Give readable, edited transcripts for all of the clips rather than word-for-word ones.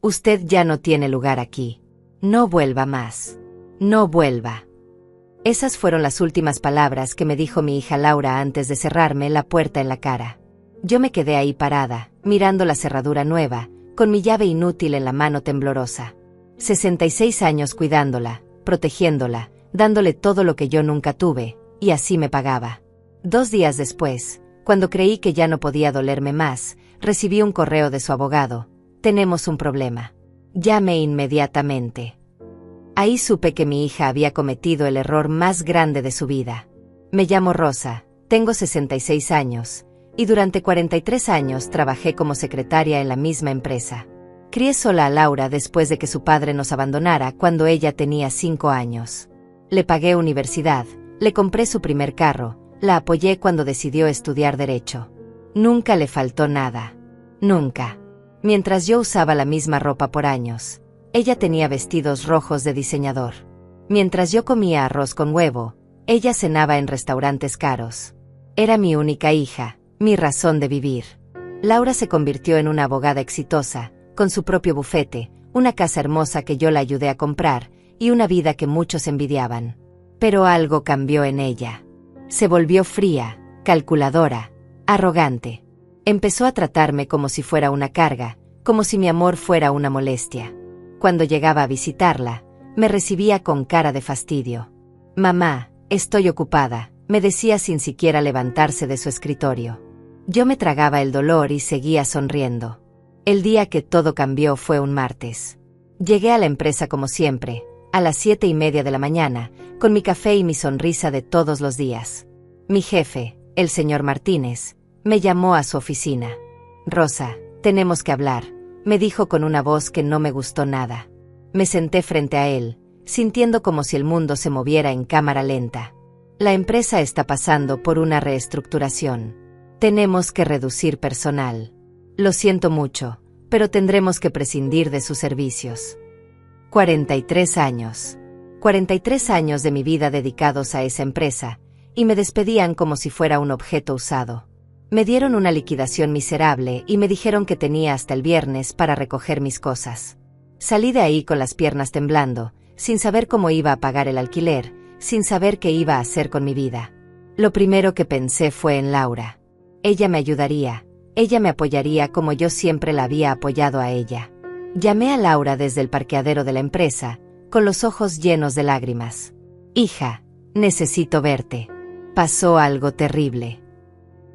Usted ya no tiene lugar aquí. No vuelva más. No vuelva. Esas fueron las últimas palabras que me dijo mi hija Laura antes de cerrarme la puerta en la cara. Yo me quedé ahí parada, mirando la cerradura nueva, con mi llave inútil en la mano temblorosa. 66 años cuidándola, protegiéndola, dándole todo lo que yo nunca tuve, y así me pagaba. 2 días después, cuando creí que ya no podía dolerme más, recibí un correo de su abogado. Tenemos un problema. Llame inmediatamente. Ahí supe que mi hija había cometido el error más grande de su vida. Me llamo Rosa, tengo 66 años, y durante 43 años trabajé como secretaria en la misma empresa. Crié sola a Laura después de que su padre nos abandonara cuando ella tenía 5 años. Le pagué universidad, le compré su primer carro, la apoyé cuando decidió estudiar Derecho. Nunca le faltó nada. Nunca. Mientras yo usaba la misma ropa por años, ella tenía vestidos rojos de diseñador. Mientras yo comía arroz con huevo, ella cenaba en restaurantes caros. Era mi única hija, mi razón de vivir. Laura se convirtió en una abogada exitosa, con su propio bufete, una casa hermosa que yo la ayudé a comprar, y una vida que muchos envidiaban. Pero algo cambió en ella. Se volvió fría, calculadora, arrogante. Empezó a tratarme como si fuera una carga, como si mi amor fuera una molestia. Cuando llegaba a visitarla, me recibía con cara de fastidio. «Mamá, estoy ocupada», me decía sin siquiera levantarse de su escritorio. Yo me tragaba el dolor y seguía sonriendo. El día que todo cambió fue un martes. Llegué a la empresa como siempre, a las 7:30 de la mañana, con mi café y mi sonrisa de todos los días. Mi jefe, el señor Martínez, me llamó a su oficina. «Rosa, tenemos que hablar», me dijo con una voz que no me gustó nada. Me senté frente a él, sintiendo como si el mundo se moviera en cámara lenta. «La empresa está pasando por una reestructuración. Tenemos que reducir personal. Lo siento mucho, pero tendremos que prescindir de sus servicios». 43 años. 43 años de mi vida dedicados a esa empresa, y me despedían como si fuera un objeto usado. Me dieron una liquidación miserable y me dijeron que tenía hasta el viernes para recoger mis cosas. Salí de ahí con las piernas temblando, sin saber cómo iba a pagar el alquiler, sin saber qué iba a hacer con mi vida. Lo primero que pensé fue en Laura. Ella me ayudaría, ella me apoyaría como yo siempre la había apoyado a ella. Llamé a Laura desde el parqueadero de la empresa, con los ojos llenos de lágrimas. «Hija, necesito verte. Pasó algo terrible».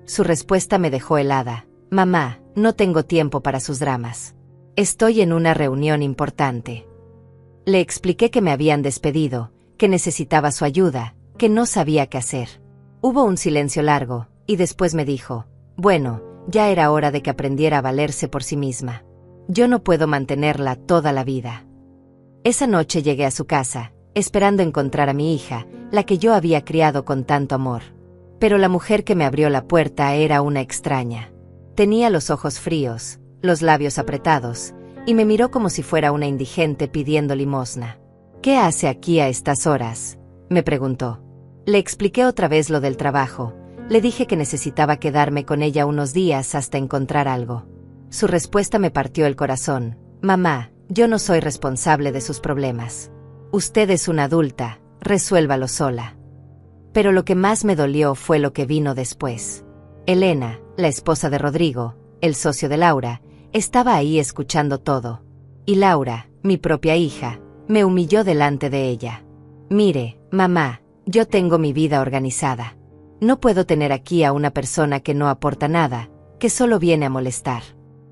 Su respuesta me dejó helada. «Mamá, no tengo tiempo para sus dramas. Estoy en una reunión importante». Le expliqué que me habían despedido, que necesitaba su ayuda, que no sabía qué hacer. Hubo un silencio largo, y después me dijo: «Bueno, ya era hora de que aprendiera a valerse por sí misma. Yo no puedo mantenerla toda la vida». Esa noche llegué a su casa, esperando encontrar a mi hija, la que yo había criado con tanto amor. Pero la mujer que me abrió la puerta era una extraña. Tenía los ojos fríos, los labios apretados, y me miró como si fuera una indigente pidiendo limosna. «¿Qué hace aquí a estas horas?», me preguntó. Le expliqué otra vez lo del trabajo. Le dije que necesitaba quedarme con ella unos días hasta encontrar algo. Su respuesta me partió el corazón. «Mamá, yo no soy responsable de sus problemas. Usted es una adulta, resuélvalo sola». Pero lo que más me dolió fue lo que vino después. Elena, la esposa de Rodrigo, el socio de Laura, estaba ahí escuchando todo. Y Laura, mi propia hija, me humilló delante de ella. «Mire, mamá, yo tengo mi vida organizada. No puedo tener aquí a una persona que no aporta nada, que solo viene a molestar.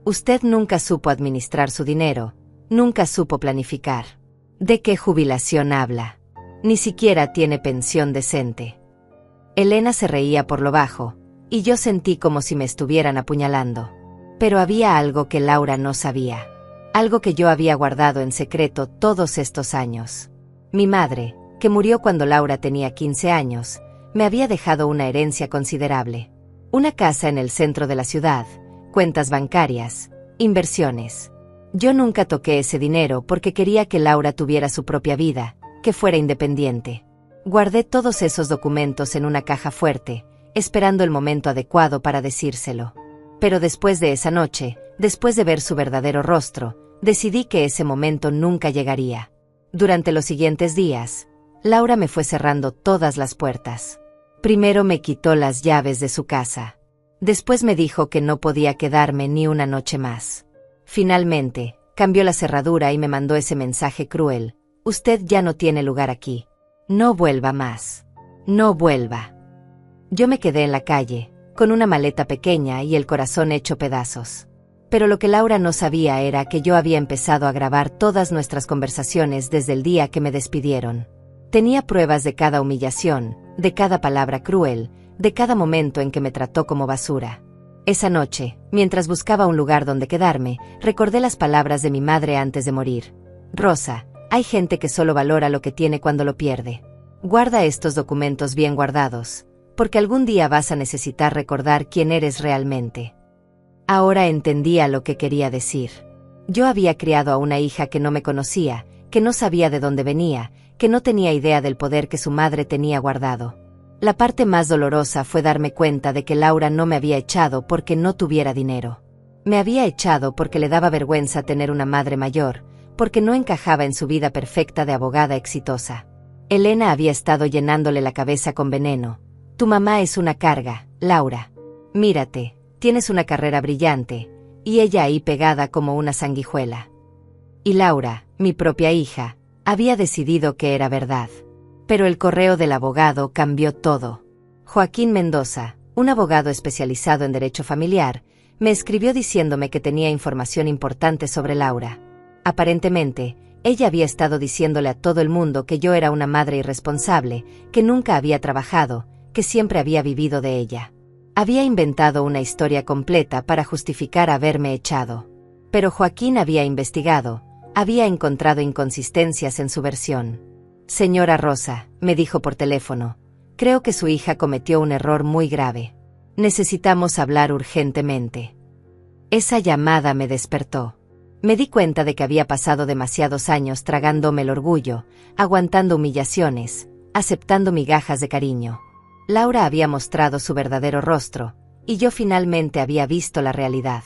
Usted nunca supo administrar su dinero, nunca supo planificar. ¿De qué jubilación habla? Ni siquiera tiene pensión decente». Elena se reía por lo bajo, y yo sentí como si me estuvieran apuñalando. Pero había algo que Laura no sabía. Algo que yo había guardado en secreto todos estos años. Mi madre, que murió cuando Laura tenía 15 años, me había dejado una herencia considerable. Una casa en el centro de la ciudad, cuentas bancarias, inversiones. Yo nunca toqué ese dinero porque quería que Laura tuviera su propia vida, que fuera independiente. Guardé todos esos documentos en una caja fuerte, esperando el momento adecuado para decírselo. Pero después de esa noche, después de ver su verdadero rostro, Decidí que ese momento nunca llegaría. Durante los siguientes días, Laura me fue cerrando todas las puertas. Primero me quitó las llaves de su casa. Después me dijo que no podía quedarme ni una noche más. Finalmente, cambió la cerradura y me mandó ese mensaje cruel: usted ya no tiene lugar aquí. No vuelva más. No vuelva. Yo me quedé en la calle, con una maleta pequeña y el corazón hecho pedazos. Pero lo que Laura no sabía era que yo había empezado a grabar todas nuestras conversaciones desde el día que me despidieron. Tenía pruebas de cada humillación, de cada palabra cruel, de cada momento en que me trató como basura. Esa noche, mientras buscaba un lugar donde quedarme, recordé las palabras de mi madre antes de morir. Rosa, hay gente que solo valora lo que tiene cuando lo pierde. Guarda estos documentos bien guardados, porque algún día vas a necesitar recordar quién eres realmente. Ahora entendía lo que quería decir. Yo había criado a una hija que no me conocía, que no sabía de dónde venía, que no tenía idea del poder que su madre tenía guardado. La parte más dolorosa fue darme cuenta de que Laura no me había echado porque no tuviera dinero. Me había echado porque le daba vergüenza tener una madre mayor, porque no encajaba en su vida perfecta de abogada exitosa. Elena había estado llenándole la cabeza con veneno. Tu mamá es una carga, Laura. Mírate, tienes una carrera brillante, y ella ahí pegada como una sanguijuela. Y Laura, mi propia hija, había decidido que era verdad. Pero el correo del abogado cambió todo. Joaquín Mendoza, un abogado especializado en derecho familiar, me escribió diciéndome que tenía información importante sobre Laura. Aparentemente, ella había estado diciéndole a todo el mundo que yo era una madre irresponsable, que nunca había trabajado, que siempre había vivido de ella. Había inventado una historia completa para justificar haberme echado. Pero Joaquín había investigado, había encontrado inconsistencias en su versión. Señora Rosa, me dijo por teléfono, creo que su hija cometió un error muy grave. Necesitamos hablar urgentemente. Esa llamada me despertó. Me di cuenta de que había pasado demasiados años tragándome el orgullo, aguantando humillaciones, aceptando migajas de cariño. Laura había mostrado su verdadero rostro, y yo finalmente había visto la realidad.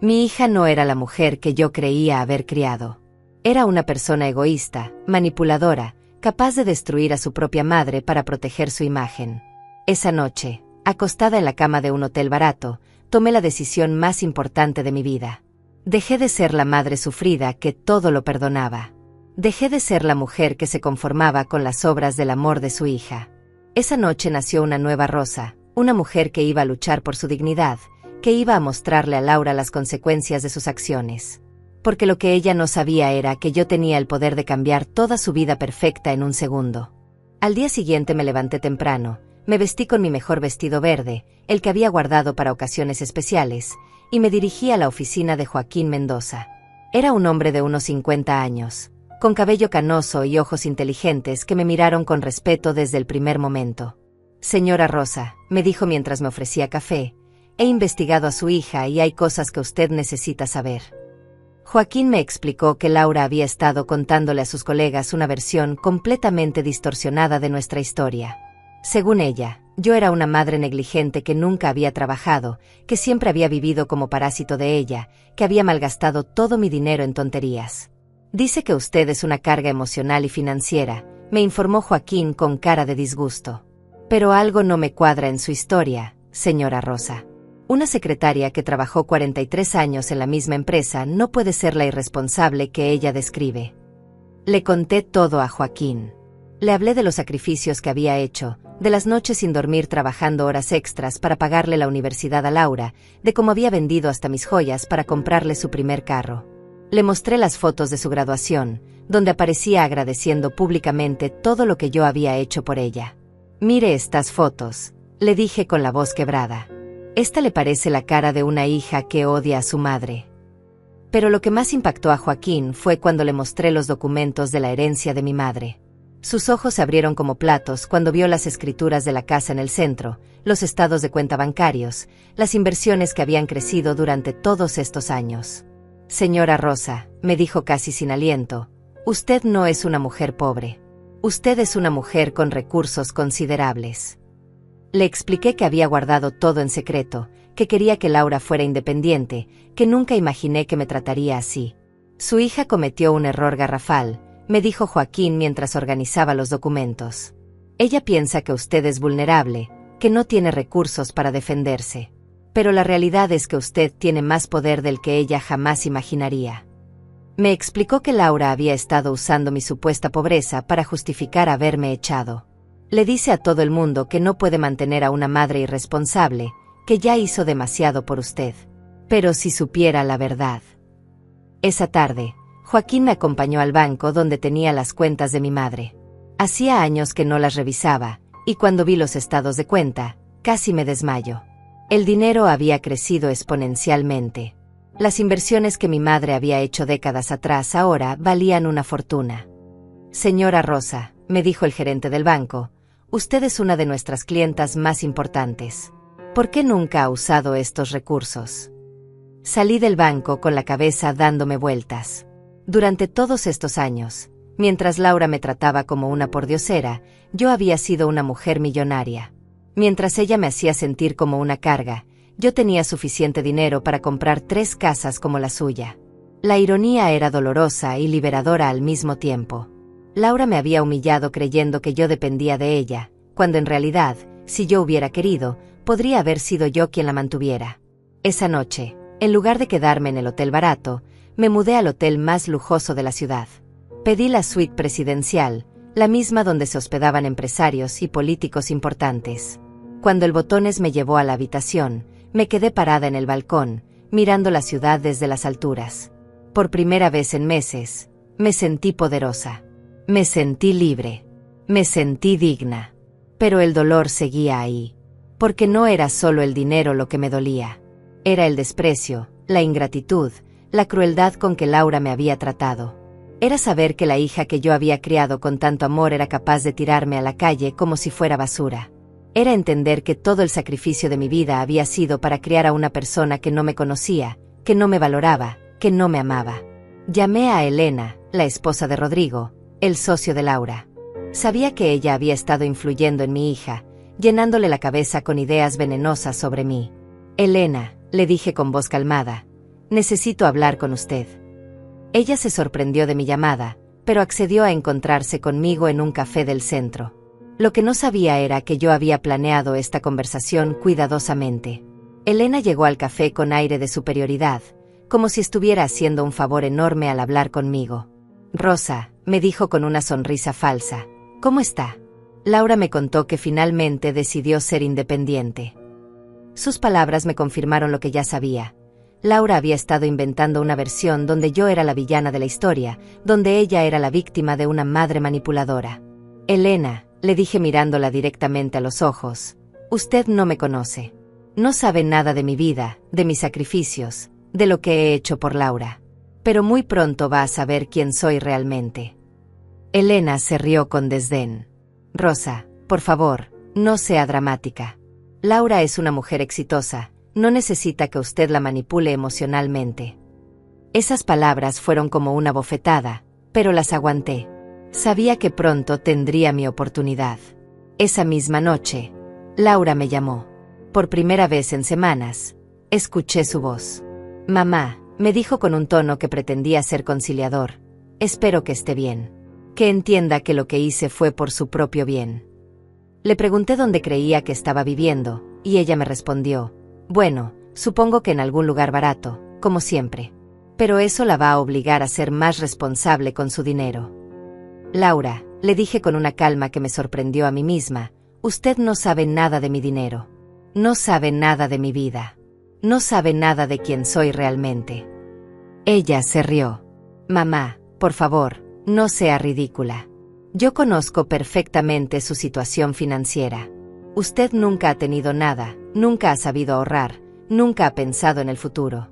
Mi hija no era la mujer que yo creía haber criado. Era una persona egoísta, manipuladora, capaz de destruir a su propia madre para proteger su imagen. Esa noche, acostada en la cama de un hotel barato, tomé la decisión más importante de mi vida. Dejé de ser la madre sufrida que todo lo perdonaba. Dejé de ser la mujer que se conformaba con las obras del amor de su hija. Esa noche nació una nueva Rosa, una mujer que iba a luchar por su dignidad, que iba a mostrarle a Laura las consecuencias de sus acciones. Porque lo que ella no sabía era que yo tenía el poder de cambiar toda su vida perfecta en un segundo. Al día siguiente me levanté temprano, me vestí con mi mejor vestido verde, el que había guardado para ocasiones especiales, y me dirigí a la oficina de Joaquín Mendoza. Era un hombre de unos 50 años, con cabello canoso y ojos inteligentes que me miraron con respeto desde el primer momento. Señora Rosa, me dijo mientras me ofrecía café, he investigado a su hija y hay cosas que usted necesita saber. Joaquín me explicó que Laura había estado contándole a sus colegas una versión completamente distorsionada de nuestra historia. Según ella, yo era una madre negligente que nunca había trabajado, que siempre había vivido como parásito de ella, que había malgastado todo mi dinero en tonterías. Dice que usted es una carga emocional y financiera, me informó Joaquín con cara de disgusto. Pero algo no me cuadra en su historia, señora Rosa. Una secretaria que trabajó 43 años en la misma empresa no puede ser la irresponsable que ella describe. Le conté todo a Joaquín. Le hablé de los sacrificios que había hecho, de las noches sin dormir trabajando horas extras para pagarle la universidad a Laura, de cómo había vendido hasta mis joyas para comprarle su primer carro. Le mostré las fotos de su graduación, donde aparecía agradeciendo públicamente todo lo que yo había hecho por ella. Mire estas fotos, le dije con la voz quebrada. Esta le parece la cara de una hija que odia a su madre. Pero lo que más impactó a Joaquín fue cuando le mostré los documentos de la herencia de mi madre. Sus ojos se abrieron como platos cuando vio las escrituras de la casa en el centro, los estados de cuenta bancarios, las inversiones que habían crecido durante todos estos años. Señora Rosa, me dijo casi sin aliento, usted no es una mujer pobre. Usted es una mujer con recursos considerables. Le expliqué que había guardado todo en secreto, que quería que Laura fuera independiente, que nunca imaginé que me trataría así. Su hija cometió un error garrafal, me dijo Joaquín mientras organizaba los documentos. Ella piensa que usted es vulnerable, que no tiene recursos para defenderse. Pero la realidad es que usted tiene más poder del que ella jamás imaginaría. Me explicó que Laura había estado usando mi supuesta pobreza para justificar haberme echado. Le dice a todo el mundo que no puede mantener a una madre irresponsable, que ya hizo demasiado por usted. Pero si supiera la verdad. Esa tarde, Joaquín me acompañó al banco donde tenía las cuentas de mi madre. Hacía años que no las revisaba, y cuando vi los estados de cuenta, casi me desmayo. El dinero había crecido exponencialmente. Las inversiones que mi madre había hecho décadas atrás ahora valían una fortuna. Señora Rosa, me dijo el gerente del banco, usted es una de nuestras clientas más importantes. ¿Por qué nunca ha usado estos recursos? Salí del banco con la cabeza dándome vueltas. Durante todos estos años, mientras Laura me trataba como una pordiosera, yo había sido una mujer millonaria. Mientras ella me hacía sentir como una carga, yo tenía suficiente dinero para comprar 3 casas como la suya. La ironía era dolorosa y liberadora al mismo tiempo. Laura me había humillado creyendo que yo dependía de ella, cuando en realidad, si yo hubiera querido, podría haber sido yo quien la mantuviera. Esa noche, en lugar de quedarme en el hotel barato, me mudé al hotel más lujoso de la ciudad. Pedí la suite presidencial, la misma donde se hospedaban empresarios y políticos importantes. Cuando el botones me llevó a la habitación, me quedé parada en el balcón, mirando la ciudad desde las alturas. Por primera vez en meses, me sentí poderosa. Me sentí libre. Me sentí digna. Pero el dolor seguía ahí. Porque no era solo el dinero lo que me dolía. Era el desprecio, la ingratitud, la crueldad con que Laura me había tratado. Era saber que la hija que yo había criado con tanto amor era capaz de tirarme a la calle como si fuera basura. Era entender que todo el sacrificio de mi vida había sido para criar a una persona que no me conocía, que no me valoraba, que no me amaba. Llamé a Elena, la esposa de Rodrigo, el socio de Laura. Sabía que ella había estado influyendo en mi hija, llenándole la cabeza con ideas venenosas sobre mí. Elena, le dije con voz calmada, necesito hablar con usted. Ella se sorprendió de mi llamada, pero accedió a encontrarse conmigo en un café del centro. Lo que no sabía era que yo había planeado esta conversación cuidadosamente. Elena llegó al café con aire de superioridad, como si estuviera haciendo un favor enorme al hablar conmigo. Rosa, me dijo con una sonrisa falsa, ¿cómo está? Laura me contó que finalmente decidió ser independiente. Sus palabras me confirmaron lo que ya sabía. Laura había estado inventando una versión donde yo era la villana de la historia, donde ella era la víctima de una madre manipuladora. Elena, le dije mirándola directamente a los ojos, usted no me conoce. No sabe nada de mi vida, de mis sacrificios, de lo que he hecho por Laura. Pero muy pronto va a saber quién soy realmente. Elena se rió con desdén. Rosa, por favor, no sea dramática. Laura es una mujer exitosa, no necesita que usted la manipule emocionalmente. Esas palabras fueron como una bofetada, pero las aguanté. Sabía que pronto tendría mi oportunidad. Esa misma noche, Laura me llamó. Por primera vez en semanas, escuché su voz. Mamá, me dijo con un tono que pretendía ser conciliador, espero que esté bien. Que entienda que lo que hice fue por su propio bien. Le pregunté dónde creía que estaba viviendo, y ella me respondió, bueno, supongo que en algún lugar barato, como siempre. Pero eso la va a obligar a ser más responsable con su dinero. Laura, le dije con una calma que me sorprendió a mí misma, usted no sabe nada de mi dinero. No sabe nada de mi vida. No sabe nada de quién soy realmente. Ella se rió. Mamá, por favor, no sea ridícula. Yo conozco perfectamente su situación financiera. Usted nunca ha tenido nada, nunca ha sabido ahorrar, nunca ha pensado en el futuro.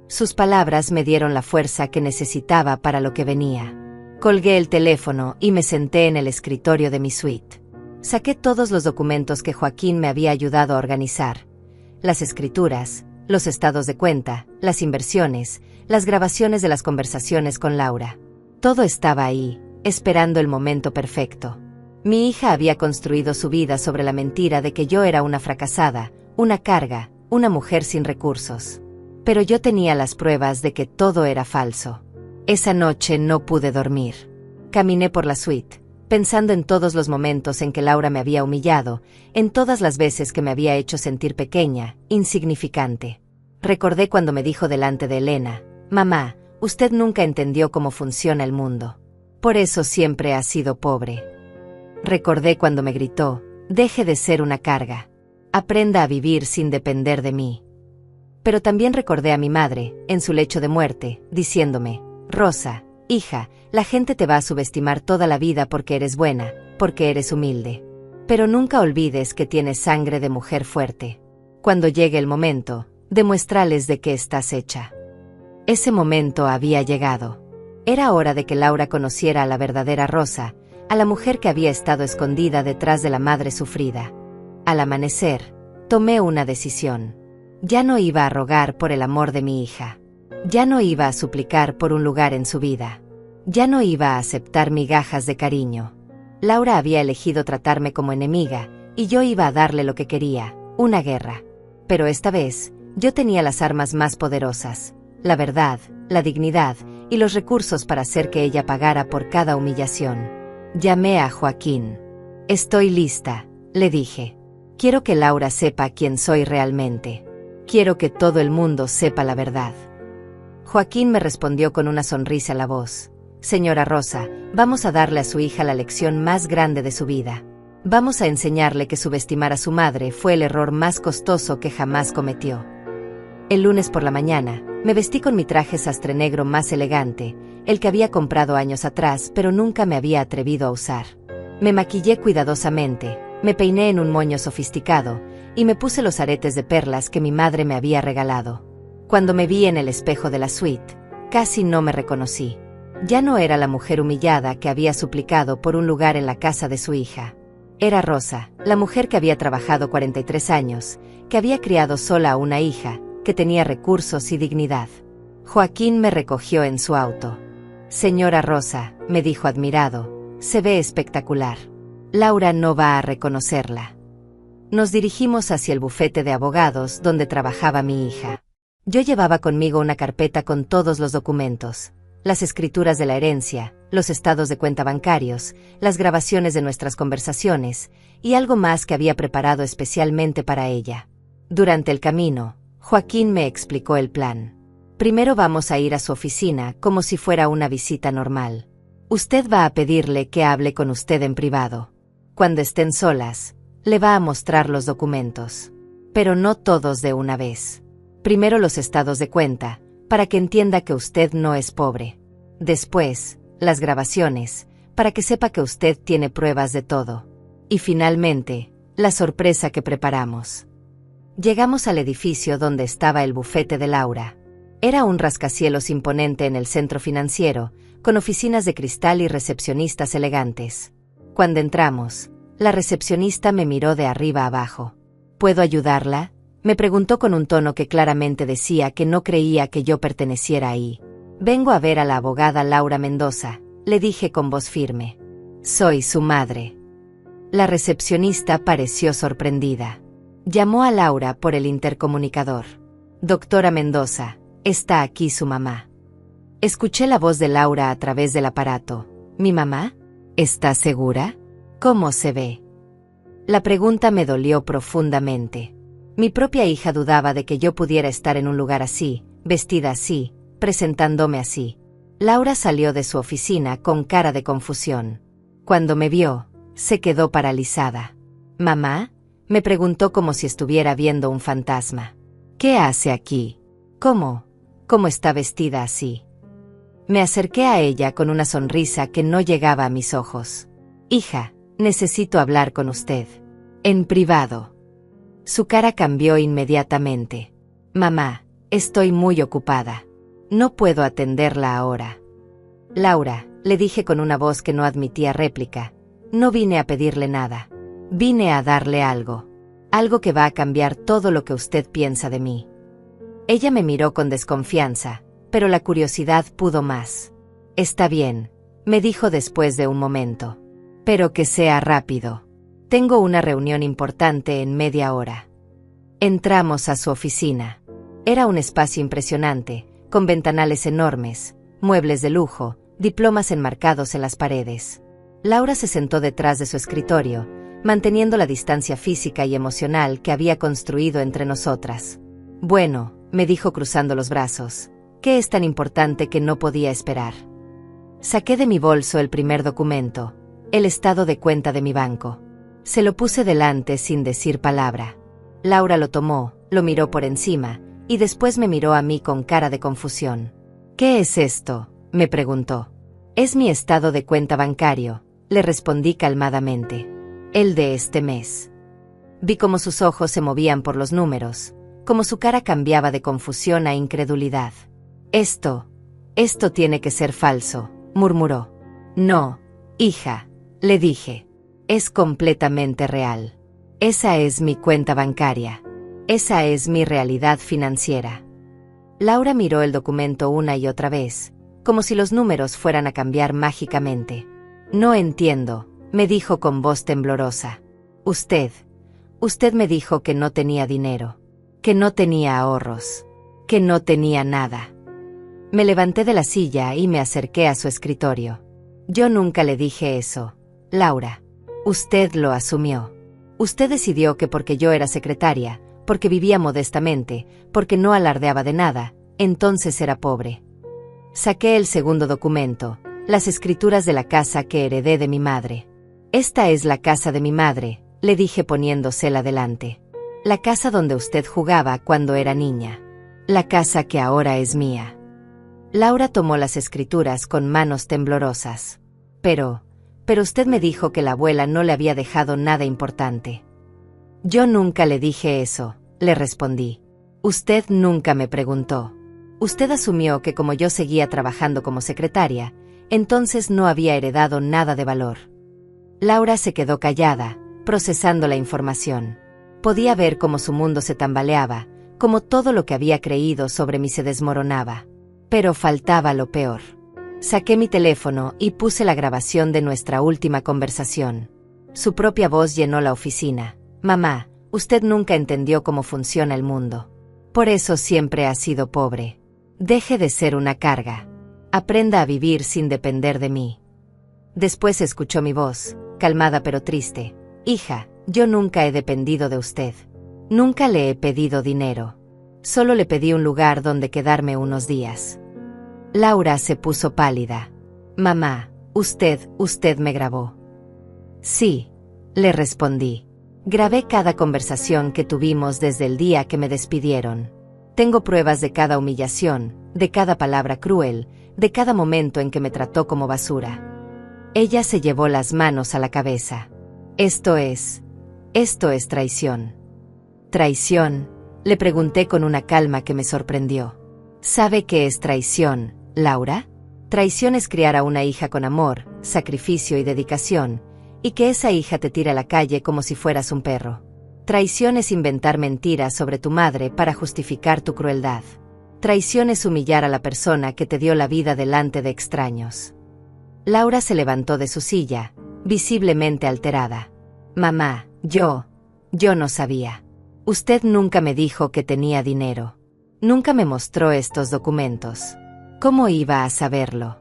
Sus palabras me dieron la fuerza que necesitaba para lo que venía. Colgué el teléfono y me senté en el escritorio de mi suite. Saqué todos los documentos que Joaquín me había ayudado a organizar. Las escrituras, los estados de cuenta, las inversiones, las grabaciones de las conversaciones con Laura. Todo estaba ahí, esperando el momento perfecto. Mi hija había construido su vida sobre la mentira de que yo era una fracasada, una carga, una mujer sin recursos. Pero yo tenía las pruebas de que todo era falso. Esa noche no pude dormir. Caminé por la suite, pensando en todos los momentos en que Laura me había humillado, en todas las veces que me había hecho sentir pequeña, insignificante. Recordé cuando me dijo delante de Elena: «Mamá, usted nunca entendió cómo funciona el mundo. Por eso siempre ha sido pobre». Recordé cuando me gritó: «Deje de ser una carga. Aprenda a vivir sin depender de mí». Pero también recordé a mi madre, en su lecho de muerte, diciéndome: «Rosa, hija, la gente te va a subestimar toda la vida porque eres buena, porque eres humilde. Pero nunca olvides que tienes sangre de mujer fuerte. Cuando llegue el momento, demuéstrales de qué estás hecha». Ese momento había llegado. Era hora de que Laura conociera a la verdadera Rosa, a la mujer que había estado escondida detrás de la madre sufrida. Al amanecer, tomé una decisión. Ya no iba a rogar por el amor de mi hija. Ya no iba a suplicar por un lugar en su vida. Ya no iba a aceptar migajas de cariño. Laura había elegido tratarme como enemiga, y yo iba a darle lo que quería, una guerra. Pero esta vez, yo tenía las armas más poderosas: la verdad, la dignidad y los recursos para hacer que ella pagara por cada humillación. Llamé a Joaquín. «Estoy lista», le dije. «Quiero que Laura sepa quién soy realmente. Quiero que todo el mundo sepa la verdad». Joaquín me respondió con una sonrisa en la voz: «Señora Rosa, vamos a darle a su hija la lección más grande de su vida. Vamos a enseñarle que subestimar a su madre fue el error más costoso que jamás cometió». El lunes por la mañana, me vestí con mi traje sastre negro más elegante, el que había comprado años atrás pero nunca me había atrevido a usar. Me maquillé cuidadosamente, me peiné en un moño sofisticado, y me puse los aretes de perlas que mi madre me había regalado. Cuando me vi en el espejo de la suite, casi no me reconocí. Ya no era la mujer humillada que había suplicado por un lugar en la casa de su hija. Era Rosa, la mujer que había trabajado 43 años, que había criado sola a una hija, que tenía recursos y dignidad. Joaquín me recogió en su auto. «Señora Rosa», me dijo admirado, «se ve espectacular. Laura no va a reconocerla». Nos dirigimos hacia el bufete de abogados donde trabajaba mi hija. Yo llevaba conmigo una carpeta con todos los documentos, las escrituras de la herencia, los estados de cuenta bancarios, las grabaciones de nuestras conversaciones, y algo más que había preparado especialmente para ella. Durante el camino, Joaquín me explicó el plan. «Primero vamos a ir a su oficina como si fuera una visita normal. Usted va a pedirle que hable con usted en privado. Cuando estén solas, le va a mostrar los documentos. Pero no todos de una vez. Primero los estados de cuenta, para que entienda que usted no es pobre. Después, las grabaciones, para que sepa que usted tiene pruebas de todo. Y finalmente, la sorpresa que preparamos». Llegamos al edificio donde estaba el bufete de Laura. Era un rascacielos imponente en el centro financiero, con oficinas de cristal y recepcionistas elegantes. Cuando entramos, la recepcionista me miró de arriba abajo. «¿Puedo ayudarla?», me preguntó con un tono que claramente decía que no creía que yo perteneciera ahí. «Vengo a ver a la abogada Laura Mendoza», le dije con voz firme. «Soy su madre». La recepcionista pareció sorprendida. Llamó a Laura por el intercomunicador. «Doctora Mendoza, está aquí su mamá». Escuché la voz de Laura a través del aparato. «¿Mi mamá? ¿Está segura? ¿Cómo se ve?». La pregunta me dolió profundamente. Mi propia hija dudaba de que yo pudiera estar en un lugar así, vestida así, presentándome así. Laura salió de su oficina con cara de confusión. Cuando me vio, se quedó paralizada. «¿Mamá?», me preguntó como si estuviera viendo un fantasma. «¿Qué hace aquí? ¿Cómo está vestida así?». Me acerqué a ella con una sonrisa que no llegaba a mis ojos. «Hija, necesito hablar con usted. En privado». Su cara cambió inmediatamente. «Mamá, estoy muy ocupada. No puedo atenderla ahora». «Laura», le dije con una voz que no admitía réplica, «no vine a pedirle nada. Vine a darle algo. Algo que va a cambiar todo lo que usted piensa de mí». Ella me miró con desconfianza, pero la curiosidad pudo más. «Está bien», me dijo después de un momento. «Pero que sea rápido. Tengo una reunión importante en media hora». Entramos a su oficina. Era un espacio impresionante, con ventanales enormes, muebles de lujo, diplomas enmarcados en las paredes. Laura se sentó detrás de su escritorio, manteniendo la distancia física y emocional que había construido entre nosotras. Bueno, me dijo cruzando los brazos, ¿qué es tan importante que no podía esperar? Saqué de mi bolso el primer documento, el estado de cuenta de mi banco. Se lo puse delante sin decir palabra. Laura lo tomó, lo miró por encima, y después me miró a mí con cara de confusión. ¿Qué es esto?, me preguntó. Es mi estado de cuenta bancario, le respondí calmadamente. El de este mes. Vi cómo sus ojos se movían por los números, cómo su cara cambiaba de confusión a incredulidad. Esto tiene que ser falso, murmuró. No, hija, le dije. Es completamente real. Esa es mi cuenta bancaria. Esa es mi realidad financiera. Laura miró el documento una y otra vez, como si los números fueran a cambiar mágicamente. No entiendo, me dijo con voz temblorosa. Usted me dijo que no tenía dinero, que no tenía ahorros, que no tenía nada. Me levanté de la silla y me acerqué a su escritorio. Yo nunca le dije eso, Laura. Usted lo asumió. Usted decidió que porque yo era secretaria, porque vivía modestamente, porque no alardeaba de nada, entonces era pobre. Saqué el segundo documento, las escrituras de la casa que heredé de mi madre. Esta es la casa de mi madre, le dije poniéndosela delante. La casa donde usted jugaba cuando era niña. La casa que ahora es mía. Laura tomó las escrituras con manos temblorosas. Pero usted me dijo que la abuela no le había dejado nada importante. Yo nunca le dije eso, le respondí. Usted nunca me preguntó. Usted asumió que como yo seguía trabajando como secretaria, entonces no había heredado nada de valor. Laura se quedó callada, procesando la información. Podía ver cómo su mundo se tambaleaba, cómo todo lo que había creído sobre mí se desmoronaba. Pero faltaba lo peor. Saqué mi teléfono y puse la grabación de nuestra última conversación. Su propia voz llenó la oficina. Mamá, usted nunca entendió cómo funciona el mundo. Por eso siempre ha sido pobre. Deje de ser una carga. Aprenda a vivir sin depender de mí. Después escuchó mi voz, calmada pero triste. Hija, yo nunca he dependido de usted. Nunca le he pedido dinero. Solo le pedí un lugar donde quedarme unos días. Laura se puso pálida. Mamá, usted me grabó. Sí, le respondí. Grabé cada conversación que tuvimos desde el día que me despidieron. Tengo pruebas de cada humillación, de cada palabra cruel, de cada momento en que me trató como basura. Ella se llevó las manos a la cabeza. Esto es traición. ¿Traición?, le pregunté con una calma que me sorprendió. ¿Sabe qué es traición, Laura? Traición es criar a una hija con amor, sacrificio y dedicación, y que esa hija te tire a la calle como si fueras un perro. Traición es inventar mentiras sobre tu madre para justificar tu crueldad. Traición es humillar a la persona que te dio la vida delante de extraños. Laura se levantó de su silla, visiblemente alterada. Mamá, yo no sabía. Usted nunca me dijo que tenía dinero. Nunca me mostró estos documentos. ¿Cómo iba a saberlo?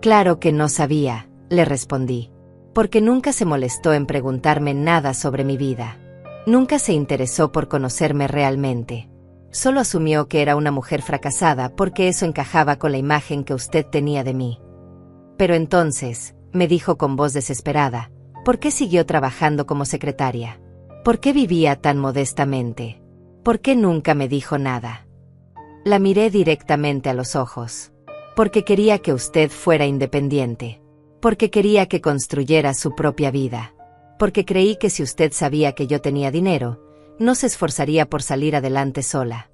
Claro que no sabía, le respondí. Porque nunca se molestó en preguntarme nada sobre mi vida. Nunca se interesó por conocerme realmente. Solo asumió que era una mujer fracasada porque eso encajaba con la imagen que usted tenía de mí. Pero entonces, me dijo con voz desesperada, ¿por qué siguió trabajando como secretaria? ¿Por qué vivía tan modestamente? ¿Por qué nunca me dijo nada? La miré directamente a los ojos. Porque quería que usted fuera independiente. Porque quería que construyera su propia vida. Porque creí que si usted sabía que yo tenía dinero, no se esforzaría por salir adelante sola.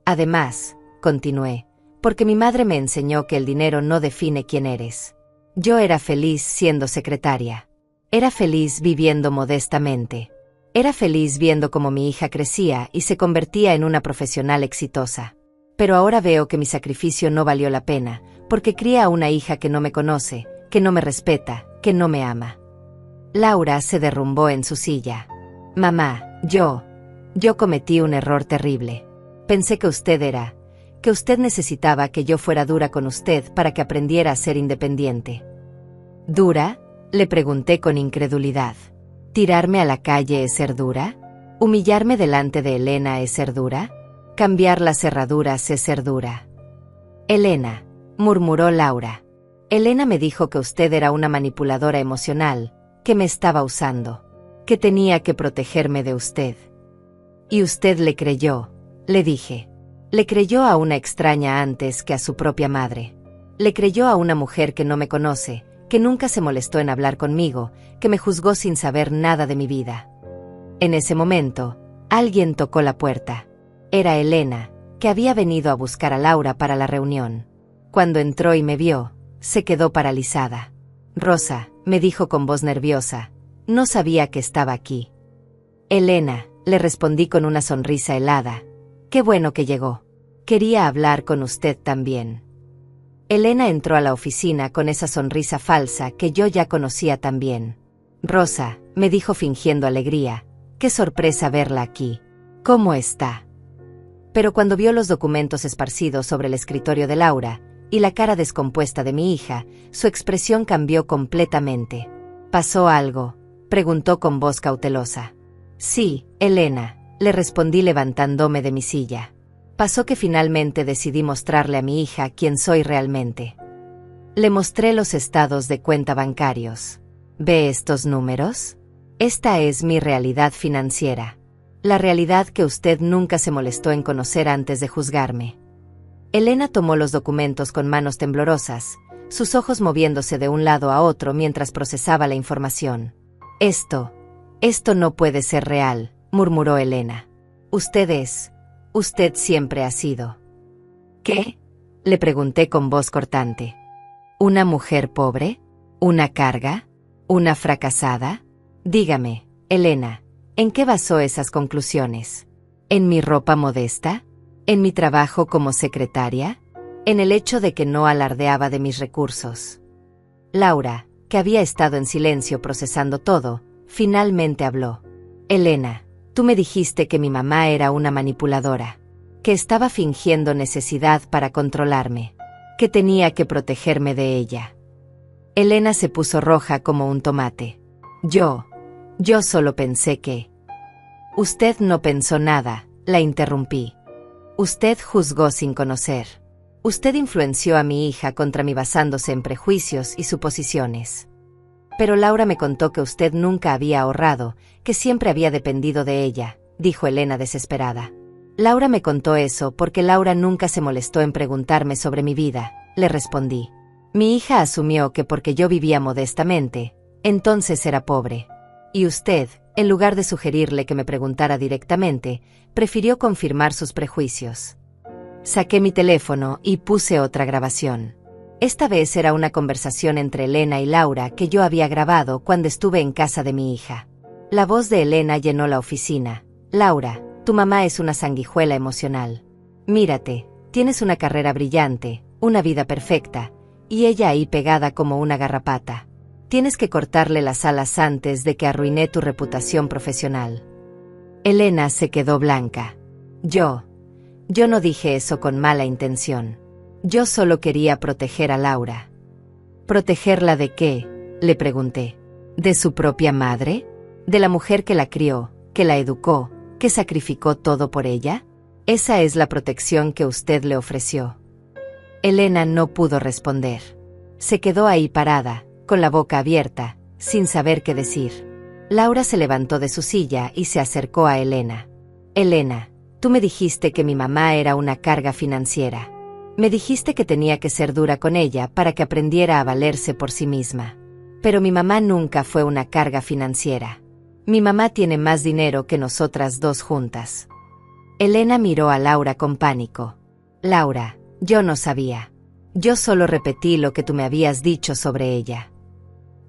Además, continué, porque mi madre me enseñó que el dinero no define quién eres. Yo era feliz siendo secretaria. Era feliz viviendo modestamente. Era feliz viendo cómo mi hija crecía y se convertía en una profesional exitosa. Pero ahora veo que mi sacrificio no valió la pena, porque cría a una hija que no me conoce, que no me respeta, que no me ama. Laura se derrumbó en su silla. Mamá, yo cometí un error terrible. Pensé que usted era que usted necesitaba que yo fuera dura con usted para que aprendiera a ser independiente. ¿Dura?, le pregunté con incredulidad. ¿Tirarme a la calle es ser dura? ¿Humillarme delante de Elena es ser dura? ¿Cambiar las cerraduras es ser dura? Elena, murmuró Laura. Elena me dijo que usted era una manipuladora emocional, que me estaba usando, que tenía que protegerme de usted. Y usted le creyó, le dije. Le creyó a una extraña antes que a su propia madre. Le creyó a una mujer que no me conoce, que nunca se molestó en hablar conmigo, que me juzgó sin saber nada de mi vida. En ese momento, alguien tocó la puerta. Era Elena, que había venido a buscar a Laura para la reunión. Cuando entró y me vio, se quedó paralizada. Rosa, me dijo con voz nerviosa, no sabía que estaba aquí. Elena, le respondí con una sonrisa helada. Qué bueno que llegó. Quería hablar con usted también. Elena entró a la oficina con esa sonrisa falsa que yo ya conocía tan bien. Rosa, me dijo fingiendo alegría, qué sorpresa verla aquí. ¿Cómo está? Pero cuando vio los documentos esparcidos sobre el escritorio de Laura, y la cara descompuesta de mi hija, su expresión cambió completamente. ¿Pasó algo?, preguntó con voz cautelosa. Sí, Elena, le respondí levantándome de mi silla. Pasó que finalmente decidí mostrarle a mi hija quién soy realmente. Le mostré los estados de cuenta bancarios. ¿Ve estos números? Esta es mi realidad financiera. La realidad que usted nunca se molestó en conocer antes de juzgarme. Elena tomó los documentos con manos temblorosas, sus ojos moviéndose de un lado a otro mientras procesaba la información. Esto no puede ser real, murmuró Elena. Usted siempre ha sido. ¿Qué?, le pregunté con voz cortante. ¿Una mujer pobre? ¿Una carga? ¿Una fracasada? Dígame, Elena, ¿en qué basó esas conclusiones? ¿En mi ropa modesta? ¿En mi trabajo como secretaria? ¿En el hecho de que no alardeaba de mis recursos? Laura, que había estado en silencio procesando todo, finalmente habló. Elena, tú me dijiste que mi mamá era una manipuladora, que estaba fingiendo necesidad para controlarme, que tenía que protegerme de ella. Elena se puso roja como un tomate. Yo solo pensé que... Usted no pensó nada, la interrumpí. Usted juzgó sin conocer. Usted influenció a mi hija contra mí basándose en prejuicios y suposiciones. Pero Laura me contó que usted nunca había ahorrado, que siempre había dependido de ella, dijo Elena desesperada. Laura me contó eso porque Laura nunca se molestó en preguntarme sobre mi vida, le respondí. Mi hija asumió que porque yo vivía modestamente, entonces era pobre. Y usted, en lugar de sugerirle que me preguntara directamente, prefirió confirmar sus prejuicios. Saqué mi teléfono y puse otra grabación. Esta vez era una conversación entre Elena y Laura que yo había grabado cuando estuve en casa de mi hija. La voz de Elena llenó la oficina. Laura, tu mamá es una sanguijuela emocional. Mírate, tienes una carrera brillante, una vida perfecta, y ella ahí pegada como una garrapata. Tienes que cortarle las alas antes de que arruine tu reputación profesional. Elena se quedó blanca. Yo no dije eso con mala intención. Yo solo quería proteger a Laura. ¿Protegerla de qué?, le pregunté. ¿De su propia madre? ¿De la mujer que la crió, que la educó, que sacrificó todo por ella? Esa es la protección que usted le ofreció. Elena no pudo responder. Se quedó ahí parada, con la boca abierta, sin saber qué decir. Laura se levantó de su silla y se acercó a Elena. Elena, tú me dijiste que mi mamá era una carga financiera. Me dijiste que tenía que ser dura con ella para que aprendiera a valerse por sí misma. Pero mi mamá nunca fue una carga financiera. Mi mamá tiene más dinero que nosotras dos juntas. Elena miró a Laura con pánico. Laura, yo no sabía. Yo solo repetí lo que tú me habías dicho sobre ella.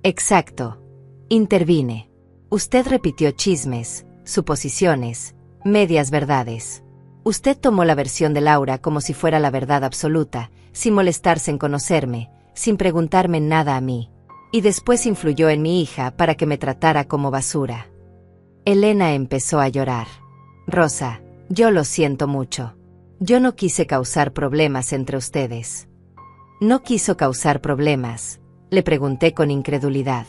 Exacto. Intervine. Usted repitió chismes, suposiciones, medias verdades. Usted tomó la versión de Laura como si fuera la verdad absoluta, sin molestarse en conocerme, sin preguntarme nada a mí. Y después influyó en mi hija para que me tratara como basura. Elena empezó a llorar. Rosa, yo lo siento mucho. Yo no quise causar problemas entre ustedes. ¿No quiso causar problemas?, le pregunté con incredulidad.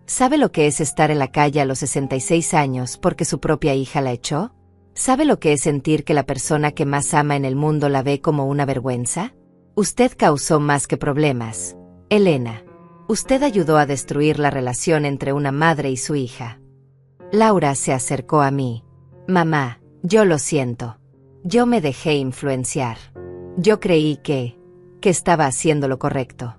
¿Sabe lo que es estar en la calle a los 66 años porque su propia hija la echó? ¿Sabe lo que es sentir que la persona que más ama en el mundo la ve como una vergüenza? Usted causó más que problemas, Elena. Usted ayudó a destruir la relación entre una madre y su hija. Laura se acercó a mí. Mamá, yo lo siento. Yo me dejé influenciar. Yo creí que estaba haciendo lo correcto.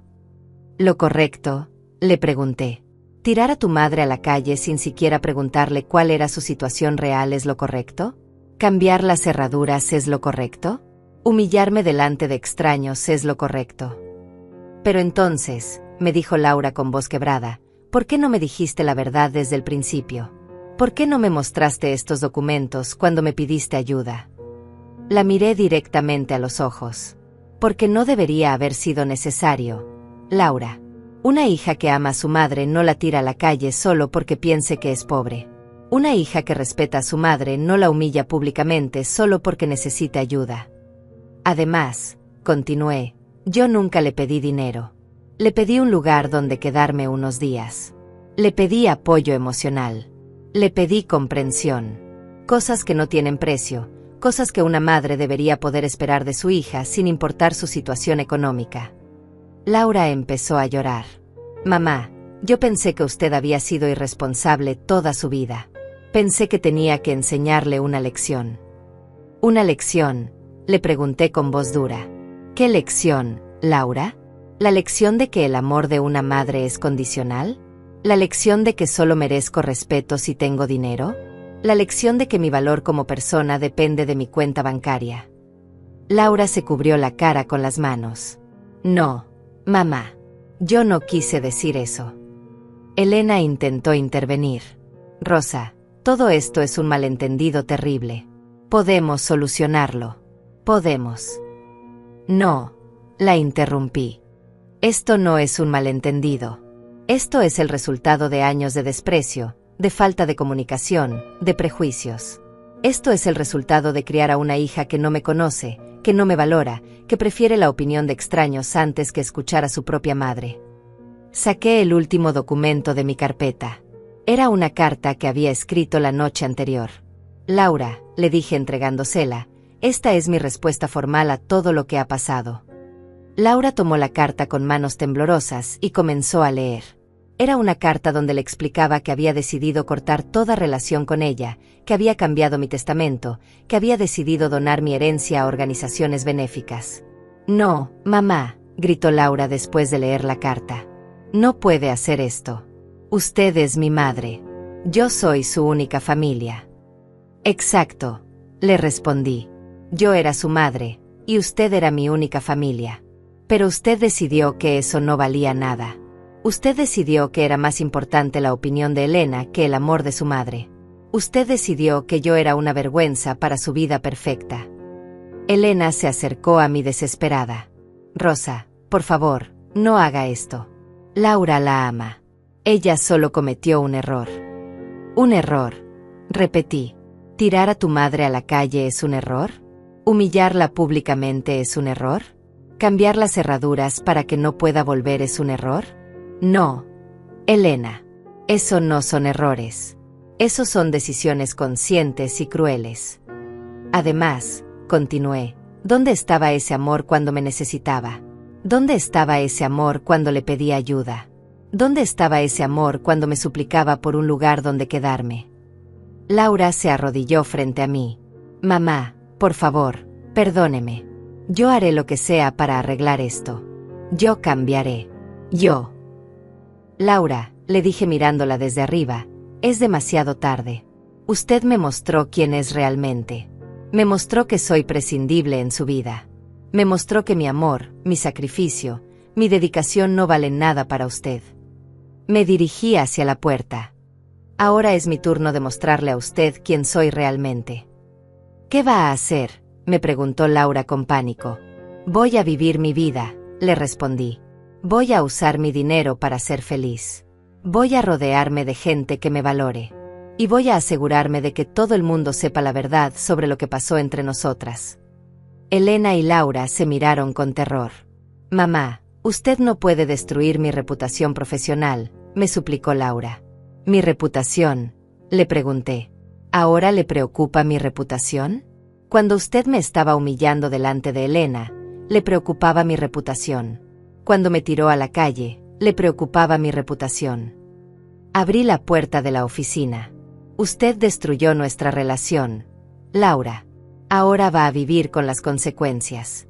¿Lo correcto?, le pregunté. ¿Tirar a tu madre a la calle sin siquiera preguntarle cuál era su situación real es lo correcto? ¿Cambiar las cerraduras es lo correcto? ¿Humillarme delante de extraños es lo correcto? Pero entonces, me dijo Laura con voz quebrada, ¿por qué no me dijiste la verdad desde el principio? ¿Por qué no me mostraste estos documentos cuando me pidiste ayuda? La miré directamente a los ojos. Porque no debería haber sido necesario, Laura. Una hija que ama a su madre no la tira a la calle solo porque piense que es pobre. Una hija que respeta a su madre no la humilla públicamente solo porque necesita ayuda. Además, continué, yo nunca le pedí dinero. Le pedí un lugar donde quedarme unos días. Le pedí apoyo emocional. Le pedí comprensión. Cosas que no tienen precio, cosas que una madre debería poder esperar de su hija sin importar su situación económica. Laura empezó a llorar. Mamá, yo pensé que usted había sido irresponsable toda su vida. Pensé que tenía que enseñarle una lección. ¿Una lección?, le pregunté con voz dura. ¿Qué lección, Laura? ¿La lección de que el amor de una madre es condicional? ¿La lección de que solo merezco respeto si tengo dinero? ¿La lección de que mi valor como persona depende de mi cuenta bancaria? Laura se cubrió la cara con las manos. No, mamá. Yo no quise decir eso. Elena intentó intervenir. Rosa, todo esto es un malentendido terrible. Podemos solucionarlo. Podemos. No, la interrumpí. Esto no es un malentendido. Esto es el resultado de años de desprecio, de falta de comunicación, de prejuicios. Esto es el resultado de criar a una hija que no me conoce, que no me valora, que prefiere la opinión de extraños antes que escuchar a su propia madre. Saqué el último documento de mi carpeta. Era una carta que había escrito la noche anterior. Laura, le dije entregándosela, esta es mi respuesta formal a todo lo que ha pasado. Laura tomó la carta con manos temblorosas y comenzó a leer. Era una carta donde le explicaba que había decidido cortar toda relación con ella, que había cambiado mi testamento, que había decidido donar mi herencia a organizaciones benéficas. No, mamá, gritó Laura después de leer la carta. No puede hacer esto. Usted es mi madre. Yo soy su única familia. Exacto, le respondí. Yo era su madre, y usted era mi única familia. Pero usted decidió que eso no valía nada. Usted decidió que era más importante la opinión de Elena que el amor de su madre. Usted decidió que yo era una vergüenza para su vida perfecta. Elena se acercó a mí desesperada. Rosa, por favor, no haga esto. Laura la ama. Ella solo cometió un error. Un error, repetí. ¿Tirar a tu madre a la calle es un error? ¿Humillarla públicamente es un error? ¿Cambiar las cerraduras para que no pueda volver es un error? No, Elena. Eso no son errores. Esos son decisiones conscientes y crueles. Además, continué, ¿dónde estaba ese amor cuando me necesitaba? ¿Dónde estaba ese amor cuando le pedí ayuda? ¿Dónde estaba ese amor cuando me suplicaba por un lugar donde quedarme? Laura se arrodilló frente a mí. Mamá, por favor, perdóneme. Yo haré lo que sea para arreglar esto. Yo cambiaré. Yo. Laura, le dije mirándola desde arriba, es demasiado tarde. Usted me mostró quién es realmente. Me mostró que soy prescindible en su vida. Me mostró que mi amor, mi sacrificio, mi dedicación no valen nada para usted. Me dirigí hacia la puerta. Ahora es mi turno de mostrarle a usted quién soy realmente. ¿Qué va a hacer?, me preguntó Laura con pánico. Voy a vivir mi vida, le respondí. Voy a usar mi dinero para ser feliz. Voy a rodearme de gente que me valore. Y voy a asegurarme de que todo el mundo sepa la verdad sobre lo que pasó entre nosotras. Elena y Laura se miraron con terror. Mamá, usted no puede destruir mi reputación profesional, me suplicó Laura. ¿Mi reputación?, le pregunté. ¿Ahora le preocupa mi reputación? Cuando usted me estaba humillando delante de Elena, le preocupaba mi reputación. Cuando me tiró a la calle, le preocupaba mi reputación. Abrí la puerta de la oficina. Usted destruyó nuestra relación, Laura. Ahora va a vivir con las consecuencias.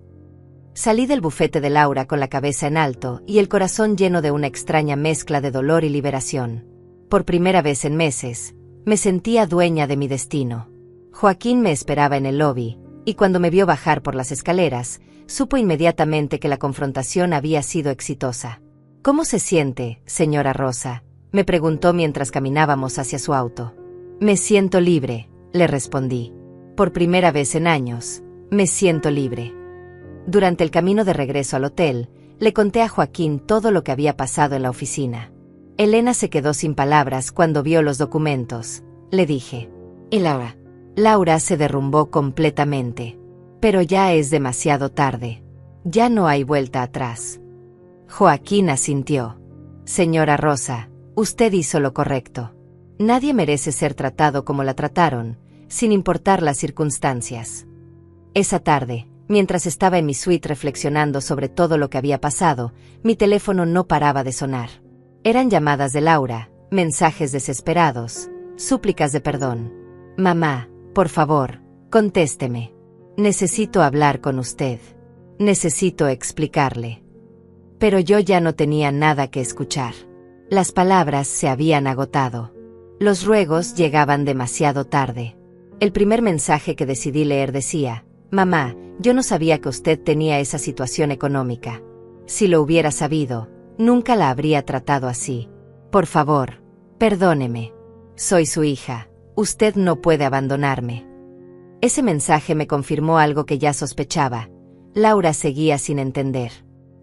Salí del bufete de Laura con la cabeza en alto y el corazón lleno de una extraña mezcla de dolor y liberación. Por primera vez en meses, me sentía dueña de mi destino. Joaquín me esperaba en el lobby, y cuando me vio bajar por las escaleras, supo inmediatamente que la confrontación había sido exitosa. ¿Cómo se siente, señora Rosa?, me preguntó mientras caminábamos hacia su auto. Me siento libre, le respondí. Por primera vez en años, me siento libre. Durante el camino de regreso al hotel, le conté a Joaquín todo lo que había pasado en la oficina. Elena se quedó sin palabras cuando vio los documentos. Le dije. ¿Y Laura? Laura se derrumbó completamente. Pero ya es demasiado tarde. Ya no hay vuelta atrás. Joaquín asintió. Señora Rosa, usted hizo lo correcto. Nadie merece ser tratado como la trataron, sin importar las circunstancias. Esa tarde, mientras estaba en mi suite reflexionando sobre todo lo que había pasado, mi teléfono no paraba de sonar. Eran llamadas de Laura, mensajes desesperados, súplicas de perdón. Mamá, por favor, contésteme. Necesito hablar con usted. Necesito explicarle. Pero yo ya no tenía nada que escuchar. Las palabras se habían agotado. Los ruegos llegaban demasiado tarde. El primer mensaje que decidí leer decía: Mamá, yo no sabía que usted tenía esa situación económica. Si lo hubiera sabido, nunca la habría tratado así. Por favor, perdóneme. Soy su hija. Usted no puede abandonarme. Ese mensaje me confirmó algo que ya sospechaba. Laura seguía sin entender.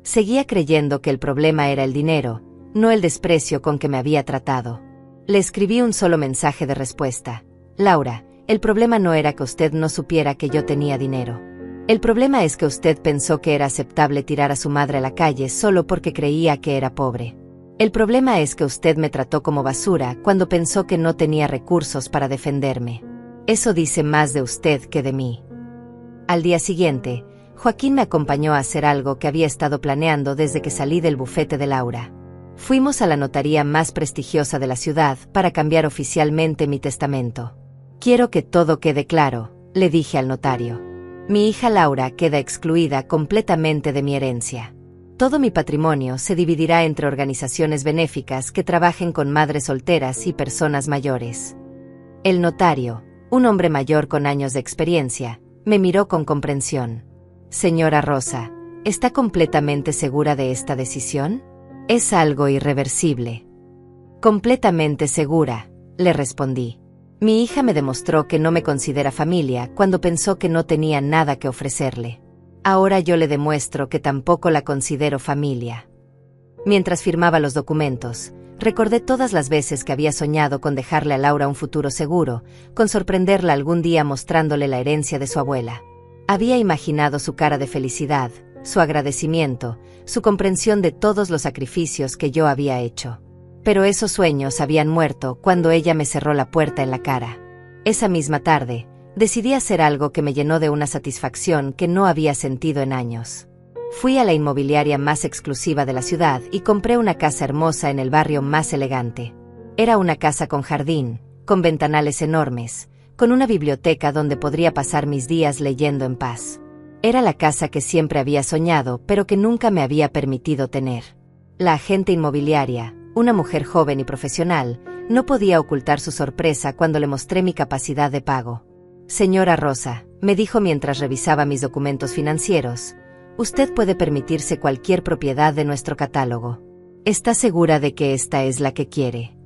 Seguía creyendo que el problema era el dinero, no el desprecio con que me había tratado. Le escribí un solo mensaje de respuesta. Laura, el problema no era que usted no supiera que yo tenía dinero. El problema es que usted pensó que era aceptable tirar a su madre a la calle solo porque creía que era pobre. El problema es que usted me trató como basura cuando pensó que no tenía recursos para defenderme. Eso dice más de usted que de mí. Al día siguiente, Joaquín me acompañó a hacer algo que había estado planeando desde que salí del bufete de Laura. Fuimos a la notaría más prestigiosa de la ciudad para cambiar oficialmente mi testamento. Quiero que todo quede claro, le dije al notario. Mi hija Laura queda excluida completamente de mi herencia. Todo mi patrimonio se dividirá entre organizaciones benéficas que trabajen con madres solteras y personas mayores. El notario, un hombre mayor con años de experiencia, me miró con comprensión. Señora Rosa, ¿está completamente segura de esta decisión? Es algo irreversible. Completamente segura, le respondí. Mi hija me demostró que no me considera familia cuando pensó que no tenía nada que ofrecerle. Ahora yo le demuestro que tampoco la considero familia. Mientras firmaba los documentos, recordé todas las veces que había soñado con dejarle a Laura un futuro seguro, con sorprenderla algún día mostrándole la herencia de su abuela. Había imaginado su cara de felicidad, su agradecimiento, su comprensión de todos los sacrificios que yo había hecho. Pero esos sueños habían muerto cuando ella me cerró la puerta en la cara. Esa misma tarde, decidí hacer algo que me llenó de una satisfacción que no había sentido en años. Fui a la inmobiliaria más exclusiva de la ciudad y compré una casa hermosa en el barrio más elegante. Era una casa con jardín, con ventanales enormes, con una biblioteca donde podría pasar mis días leyendo en paz. Era la casa que siempre había soñado, pero que nunca me había permitido tener. La agente inmobiliaria, una mujer joven y profesional, no podía ocultar su sorpresa cuando le mostré mi capacidad de pago. Señora Rosa, me dijo mientras revisaba mis documentos financieros, usted puede permitirse cualquier propiedad de nuestro catálogo. ¿Está segura de que esta es la que quiere?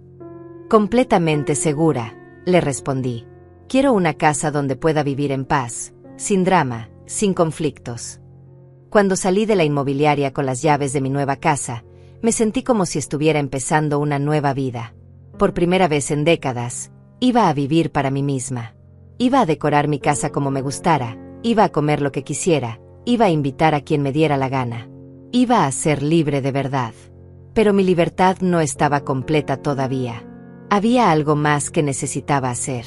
Completamente segura, le respondí. Quiero una casa donde pueda vivir en paz, sin drama, sin conflictos. Cuando salí de la inmobiliaria con las llaves de mi nueva casa, me sentí como si estuviera empezando una nueva vida. Por primera vez en décadas, iba a vivir para mí misma. Iba a decorar mi casa como me gustara, Iba a comer lo que quisiera, iba a invitar a quien me diera la gana. Iba a ser libre de verdad. Pero mi libertad no estaba completa todavía. Había algo más que necesitaba hacer.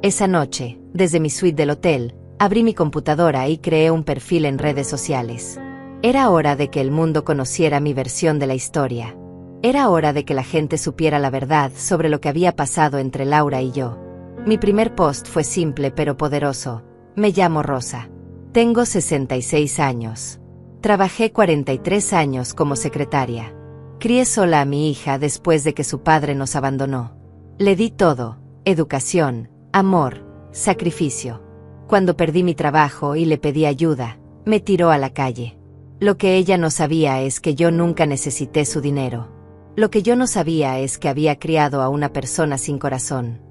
Esa noche, desde mi suite del hotel, abrí mi computadora y creé un perfil en redes sociales. Era hora de que el mundo conociera mi versión de la historia. Era hora de que la gente supiera la verdad sobre lo que había pasado entre Laura y yo. Mi primer post fue simple pero poderoso. Me llamo Rosa. Tengo 66 años. Trabajé 43 años como secretaria. Crié sola a mi hija después de que su padre nos abandonó. Le di todo: educación, amor, sacrificio. Cuando perdí mi trabajo y le pedí ayuda, me tiró a la calle. Lo que ella no sabía es que yo nunca necesité su dinero. Lo que yo no sabía es que había criado a una persona sin corazón.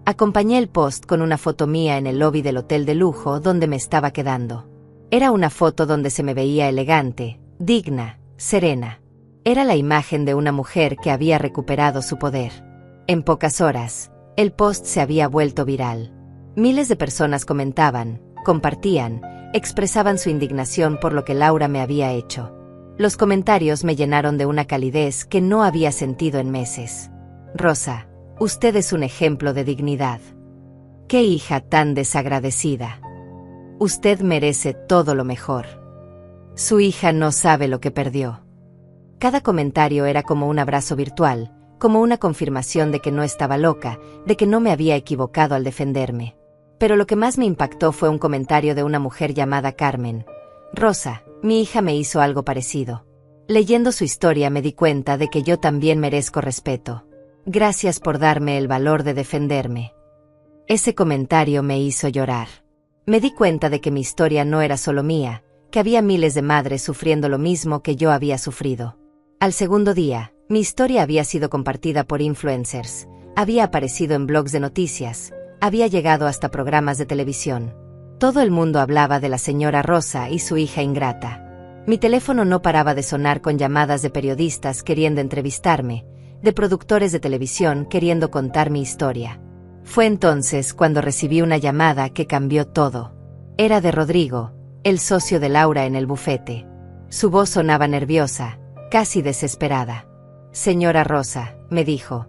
Acompañé el post con una foto mía en el lobby del hotel de lujo donde me estaba quedando. Era una foto donde se me veía elegante, digna, serena. Era la imagen de una mujer que había recuperado su poder. En pocas horas, el post se había vuelto viral. Miles de personas comentaban, compartían, expresaban su indignación por lo que Laura me había hecho. Los comentarios me llenaron de una calidez que no había sentido en meses. Rosa, usted es un ejemplo de dignidad. ¡Qué hija tan desagradecida! Usted merece todo lo mejor. Su hija no sabe lo que perdió. Cada comentario era como un abrazo virtual, como una confirmación de que no estaba loca, de que no me había equivocado al defenderme. Pero lo que más me impactó fue un comentario de una mujer llamada Carmen. Rosa, mi hija me hizo algo parecido. Leyendo su historia me di cuenta de que yo también merezco respeto. Gracias por darme el valor de defenderme. Ese comentario me hizo llorar. Me di cuenta de que mi historia no era solo mía, que había miles de madres sufriendo lo mismo que yo había sufrido. Al segundo día, mi historia había sido compartida por influencers, había aparecido en blogs de noticias, había llegado hasta programas de televisión. Todo el mundo hablaba de la señora Rosa y su hija ingrata. Mi teléfono no paraba de sonar con llamadas de periodistas queriendo entrevistarme, de productores de televisión queriendo contar mi historia. Fue entonces cuando recibí una llamada que cambió todo. Era de Rodrigo, el socio de Laura en el bufete. Su voz sonaba nerviosa, casi desesperada. Señora Rosa, me dijo,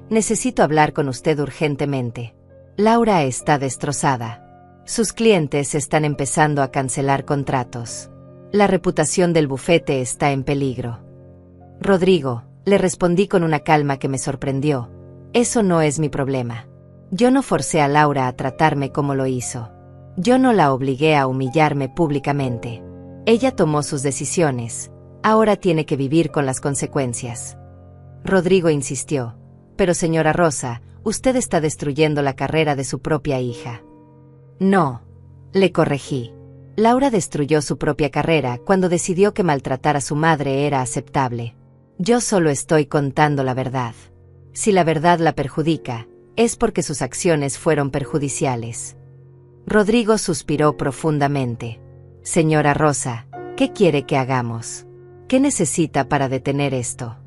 necesito hablar con usted urgentemente. Laura está destrozada. Sus clientes están empezando a cancelar contratos. La reputación del bufete está en peligro. Rodrigo, le respondí con una calma que me sorprendió. Eso no es mi problema. Yo no forcé a Laura a tratarme como lo hizo. Yo no la obligué a humillarme públicamente. Ella tomó sus decisiones. Ahora tiene que vivir con las consecuencias. Rodrigo insistió. Pero señora Rosa, usted está destruyendo la carrera de su propia hija. No, le corregí. Laura destruyó su propia carrera cuando decidió que maltratar a su madre era aceptable. Yo solo estoy contando la verdad. Si la verdad la perjudica, es porque sus acciones fueron perjudiciales. Rodrigo suspiró profundamente. Señora Rosa, ¿qué quiere que hagamos? ¿Qué necesita para detener esto?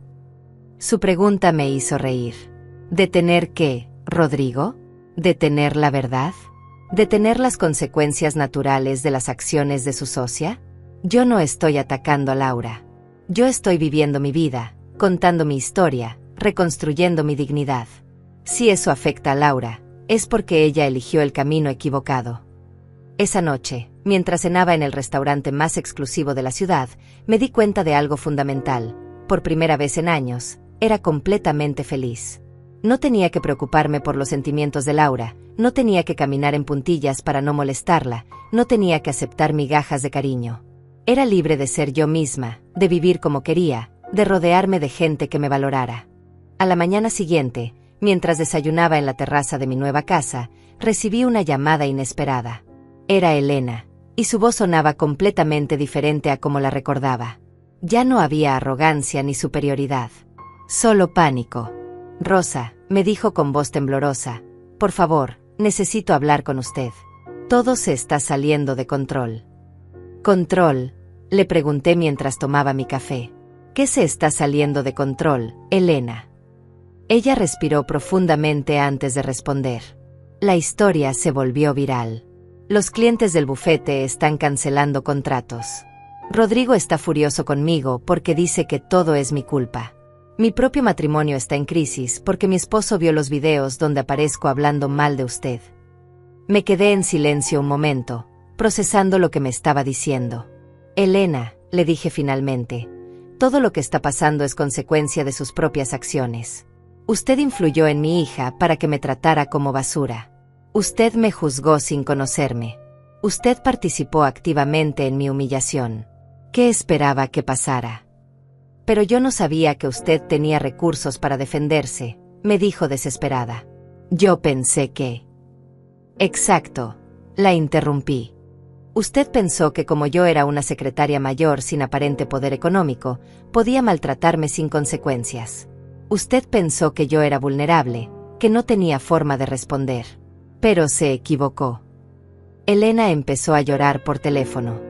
Su pregunta me hizo reír. ¿Detener qué, Rodrigo? ¿Detener la verdad? ¿Detener las consecuencias naturales de las acciones de su socia? Yo no estoy atacando a Laura. Yo estoy viviendo mi vida, contando mi historia, reconstruyendo mi dignidad. Si eso afecta a Laura, es porque ella eligió el camino equivocado. Esa noche, mientras cenaba en el restaurante más exclusivo de la ciudad, me di cuenta de algo fundamental. Por primera vez en años, era completamente feliz. No tenía que preocuparme por los sentimientos de Laura, no tenía que caminar en puntillas para no molestarla, no tenía que aceptar migajas de cariño. Era libre de ser yo misma, de vivir como quería, de rodearme de gente que me valorara. A la mañana siguiente, mientras desayunaba en la terraza de mi nueva casa, recibí una llamada inesperada. Era Elena, y su voz sonaba completamente diferente a como la recordaba. Ya no había arrogancia ni superioridad. Solo pánico. Rosa, me dijo con voz temblorosa, por favor, necesito hablar con usted. Todo se está saliendo de control. ¿Control? Le pregunté mientras tomaba mi café. ¿Qué se está saliendo de control, Elena? Ella respiró profundamente antes de responder. La historia se volvió viral. Los clientes del bufete están cancelando contratos. Rodrigo está furioso conmigo porque dice que todo es mi culpa. Mi propio matrimonio está en crisis porque mi esposo vio los videos donde aparezco hablando mal de usted. Me quedé en silencio un momento, procesando lo que me estaba diciendo. Elena, le dije finalmente, todo lo que está pasando es consecuencia de sus propias acciones. Usted influyó en mi hija para que me tratara como basura. Usted me juzgó sin conocerme. Usted participó activamente en mi humillación. ¿Qué esperaba que pasara? Pero yo no sabía que usted tenía recursos para defenderse, me dijo desesperada. Yo pensé que... Exacto, la interrumpí. Usted pensó que como yo era una secretaria mayor sin aparente poder económico, podía maltratarme sin consecuencias. Usted pensó que yo era vulnerable, que no tenía forma de responder. Pero se equivocó. Elena empezó a llorar por teléfono.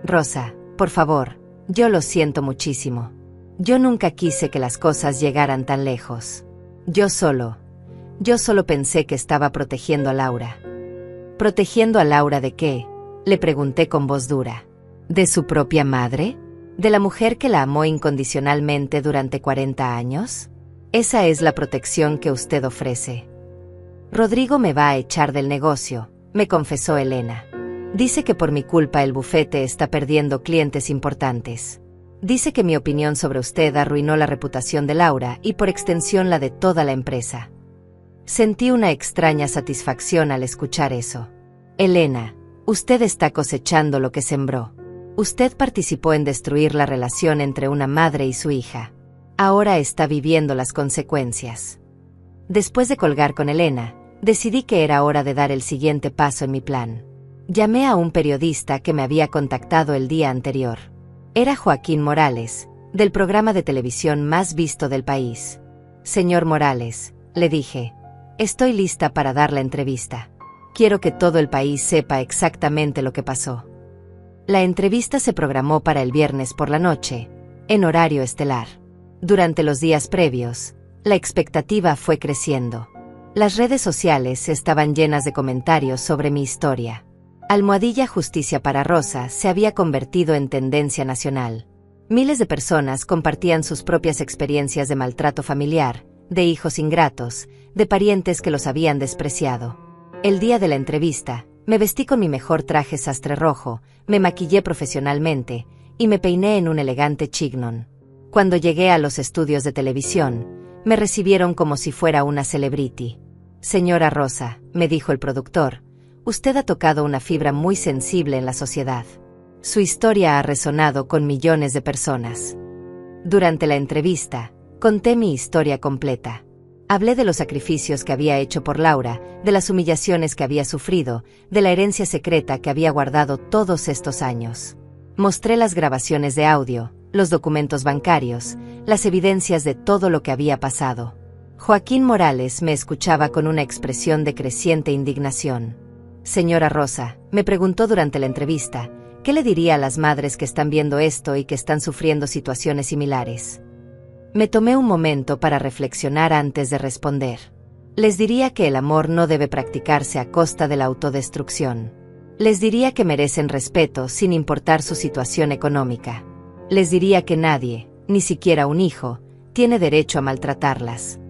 Rosa, por favor, yo lo siento muchísimo. Yo nunca quise que las cosas llegaran tan lejos. Yo solo pensé que estaba protegiendo a Laura. ¿Protegiendo a Laura de qué?, le pregunté con voz dura. ¿De su propia madre? ¿De la mujer que la amó incondicionalmente durante 40 años? Esa es la protección que usted ofrece. Rodrigo me va a echar del negocio, me confesó Elena. Dice que por mi culpa el bufete está perdiendo clientes importantes. Dice que mi opinión sobre usted arruinó la reputación de Laura y por extensión la de toda la empresa. Sentí una extraña satisfacción al escuchar eso. Elena, usted está cosechando lo que sembró. Usted participó en destruir la relación entre una madre y su hija. Ahora está viviendo las consecuencias. Después de colgar con Elena, decidí que era hora de dar el siguiente paso en mi plan. Llamé a un periodista que me había contactado el día anterior. Era Joaquín Morales, del programa de televisión más visto del país. Señor Morales, le dije, estoy lista para dar la entrevista. Quiero que todo el país sepa exactamente lo que pasó. La entrevista se programó para el viernes por la noche, en horario estelar. Durante los días previos, la expectativa fue creciendo. Las redes sociales estaban llenas de comentarios sobre mi historia. Almohadilla Justicia para Rosa se había convertido en tendencia nacional. Miles de personas compartían sus propias experiencias de maltrato familiar, de hijos ingratos, de parientes que los habían despreciado. El día de la entrevista, me vestí con mi mejor traje sastre rojo, me maquillé profesionalmente y me peiné en un elegante chignon. Cuando llegué a los estudios de televisión, me recibieron como si fuera una celebrity. Señora Rosa, me dijo el productor, usted ha tocado una fibra muy sensible en la sociedad. Su historia ha resonado con millones de personas. Durante la entrevista, conté mi historia completa. Hablé de los sacrificios que había hecho por Laura, de las humillaciones que había sufrido, de la herencia secreta que había guardado todos estos años. Mostré las grabaciones de audio, los documentos bancarios, las evidencias de todo lo que había pasado. Joaquín Morales me escuchaba con una expresión de creciente indignación. Señora Rosa, me preguntó durante la entrevista, ¿qué le diría a las madres que están viendo esto y que están sufriendo situaciones similares? Me tomé un momento para reflexionar antes de responder. Les diría que el amor no debe practicarse a costa de la autodestrucción. Les diría que merecen respeto sin importar su situación económica. Les diría que nadie, ni siquiera un hijo, tiene derecho a maltratarlas.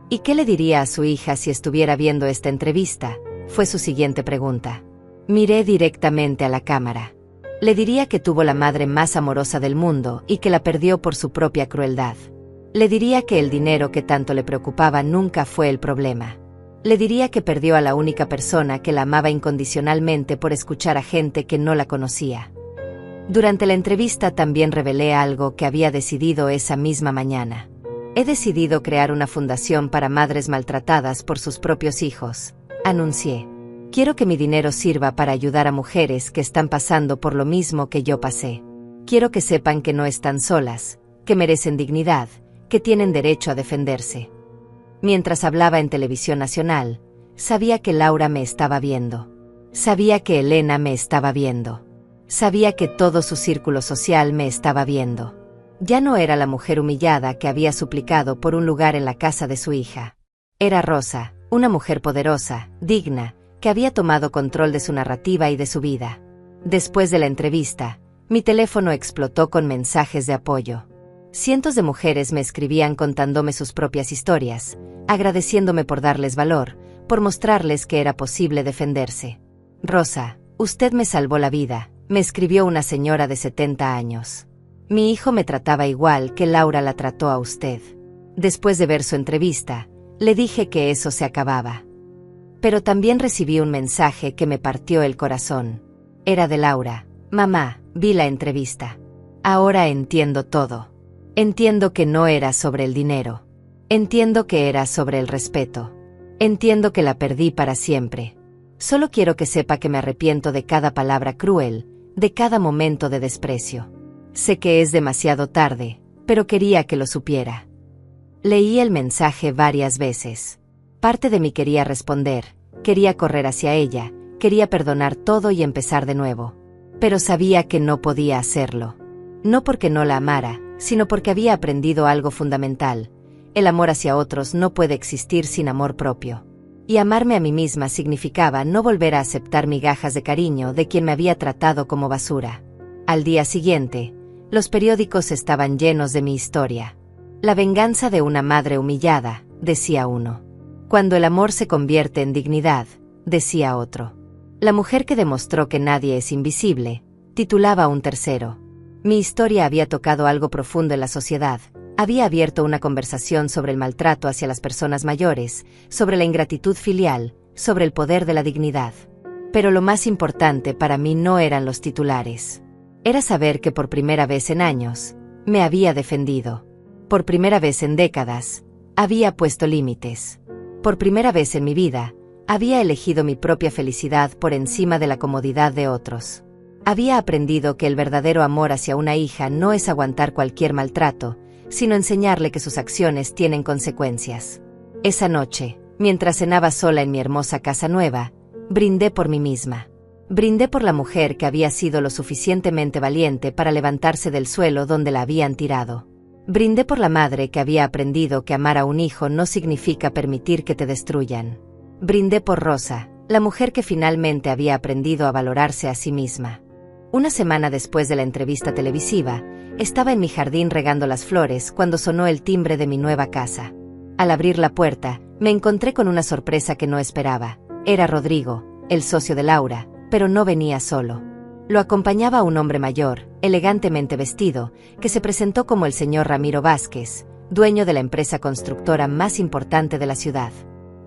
¿Y qué le diría a su hija si estuviera viendo esta entrevista?, fue su siguiente pregunta. Miré directamente a la cámara. Le diría que tuvo la madre más amorosa del mundo y que la perdió por su propia crueldad. Le diría que el dinero que tanto le preocupaba nunca fue el problema. Le diría que perdió a la única persona que la amaba incondicionalmente por escuchar a gente que no la conocía. Durante la entrevista también revelé algo que había decidido esa misma mañana. He decidido crear una fundación para madres maltratadas por sus propios hijos, anuncié. Quiero que mi dinero sirva para ayudar a mujeres que están pasando por lo mismo que yo pasé. Quiero que sepan que no están solas, que merecen dignidad, que tienen derecho a defenderse. Mientras hablaba en televisión nacional, sabía que Laura me estaba viendo. Sabía que Elena me estaba viendo. Sabía que todo su círculo social me estaba viendo. Ya no era la mujer humillada que había suplicado por un lugar en la casa de su hija. Era Rosa, una mujer poderosa, digna, que había tomado control de su narrativa y de su vida. Después de la entrevista, mi teléfono explotó con mensajes de apoyo. Cientos de mujeres me escribían contándome sus propias historias, agradeciéndome por darles valor, por mostrarles que era posible defenderse. Rosa, usted me salvó la vida, me escribió una señora de 70 años. Mi hijo me trataba igual que Laura la trató a usted. Después de ver su entrevista, le dije que eso se acababa. Pero también recibí un mensaje que me partió el corazón. Era de Laura. Mamá, vi la entrevista. Ahora entiendo todo. Entiendo que no era sobre el dinero. Entiendo que era sobre el respeto. Entiendo que la perdí para siempre. Solo quiero que sepa que me arrepiento de cada palabra cruel, de cada momento de desprecio. Sé que es demasiado tarde, pero quería que lo supiera. Leí el mensaje varias veces. Parte de mí quería responder, quería correr hacia ella, quería perdonar todo y empezar de nuevo. Pero sabía que no podía hacerlo. No porque no la amara, sino porque había aprendido algo fundamental. El amor hacia otros no puede existir sin amor propio. Y amarme a mí misma significaba no volver a aceptar migajas de cariño de quien me había tratado como basura. Al día siguiente, los periódicos estaban llenos de mi historia. La venganza de una madre humillada, decía uno. Cuando el amor se convierte en dignidad, decía otro. La mujer que demostró que nadie es invisible, titulaba un tercero. Mi historia había tocado algo profundo en la sociedad. Había abierto una conversación sobre el maltrato hacia las personas mayores, sobre la ingratitud filial, sobre el poder de la dignidad. Pero lo más importante para mí no eran los titulares. Era saber que por primera vez en años, me había defendido. Por primera vez en décadas, había puesto límites. Por primera vez en mi vida, había elegido mi propia felicidad por encima de la comodidad de otros. Había aprendido que el verdadero amor hacia una hija no es aguantar cualquier maltrato, sino enseñarle que sus acciones tienen consecuencias. Esa noche, mientras cenaba sola en mi hermosa casa nueva, brindé por mí misma. Brindé por la mujer que había sido lo suficientemente valiente para levantarse del suelo donde la habían tirado. Brindé por la madre que había aprendido que amar a un hijo no significa permitir que te destruyan. Brindé por Rosa, la mujer que finalmente había aprendido a valorarse a sí misma. Una semana después de la entrevista televisiva, estaba en mi jardín regando las flores cuando sonó el timbre de mi nueva casa. Al abrir la puerta, me encontré con una sorpresa que no esperaba. Era Rodrigo, el socio de Laura, pero no venía solo. Lo acompañaba un hombre mayor, elegantemente vestido, que se presentó como el señor Ramiro Vázquez, dueño de la empresa constructora más importante de la ciudad.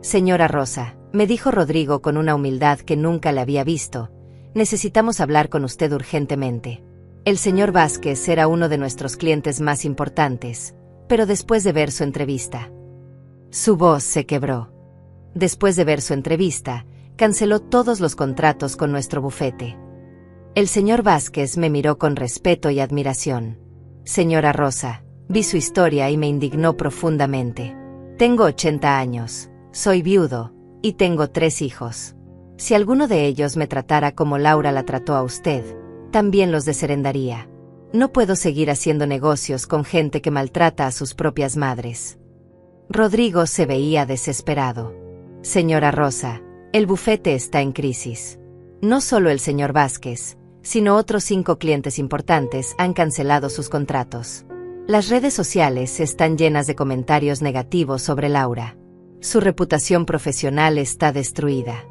Señora Rosa, me dijo Rodrigo con una humildad que nunca le había visto, necesitamos hablar con usted urgentemente. El señor Vázquez era uno de nuestros clientes más importantes, pero después de ver su entrevista, su voz se quebró. Después de ver su entrevista, canceló todos los contratos con nuestro bufete. El señor Vázquez me miró con respeto y admiración. Señora Rosa, vi su historia y me indignó profundamente. Tengo 80 años, soy viudo, y tengo 3 hijos. Si alguno de ellos me tratara como Laura la trató a usted, también los desheredaría. No puedo seguir haciendo negocios con gente que maltrata a sus propias madres. Rodrigo se veía desesperado. Señora Rosa, el bufete está en crisis. No solo el señor Vázquez, sino otros 5 clientes importantes han cancelado sus contratos. Las redes sociales están llenas de comentarios negativos sobre Laura. Su reputación profesional está destruida.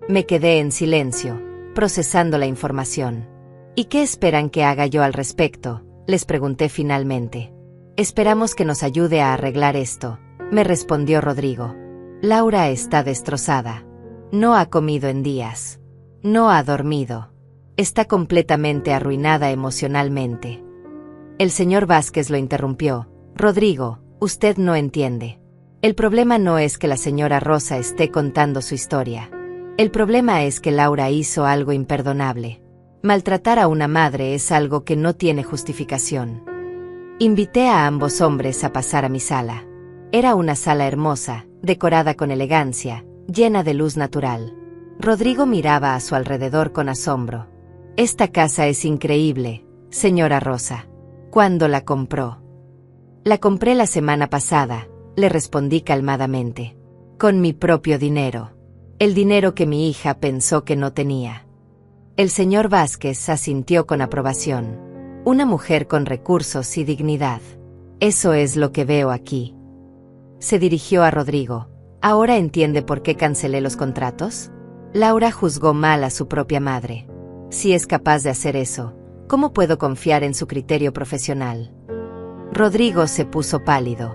Me quedé en silencio, procesando la información. ¿Y qué esperan que haga yo al respecto?, les pregunté finalmente. Esperamos que nos ayude a arreglar esto, me respondió Rodrigo. Laura está destrozada. No ha comido en días. No ha dormido. Está completamente arruinada emocionalmente. El señor Vázquez lo interrumpió. Rodrigo, usted no entiende. El problema no es que la señora Rosa esté contando su historia. El problema es que Laura hizo algo imperdonable. Maltratar a una madre es algo que no tiene justificación. Invité a ambos hombres a pasar a mi sala. Era una sala hermosa, decorada con elegancia, llena de luz natural. Rodrigo miraba a su alrededor con asombro. Esta casa es increíble, señora Rosa. ¿Cuándo la compró? La compré la semana pasada, le respondí calmadamente. Con mi propio dinero. El dinero que mi hija pensó que no tenía. El señor Vázquez asintió con aprobación. Una mujer con recursos y dignidad. Eso es lo que veo aquí. Se dirigió a Rodrigo. ¿Ahora entiende por qué cancelé los contratos? Laura juzgó mal a su propia madre. Si es capaz de hacer eso, ¿cómo puedo confiar en su criterio profesional? Rodrigo se puso pálido.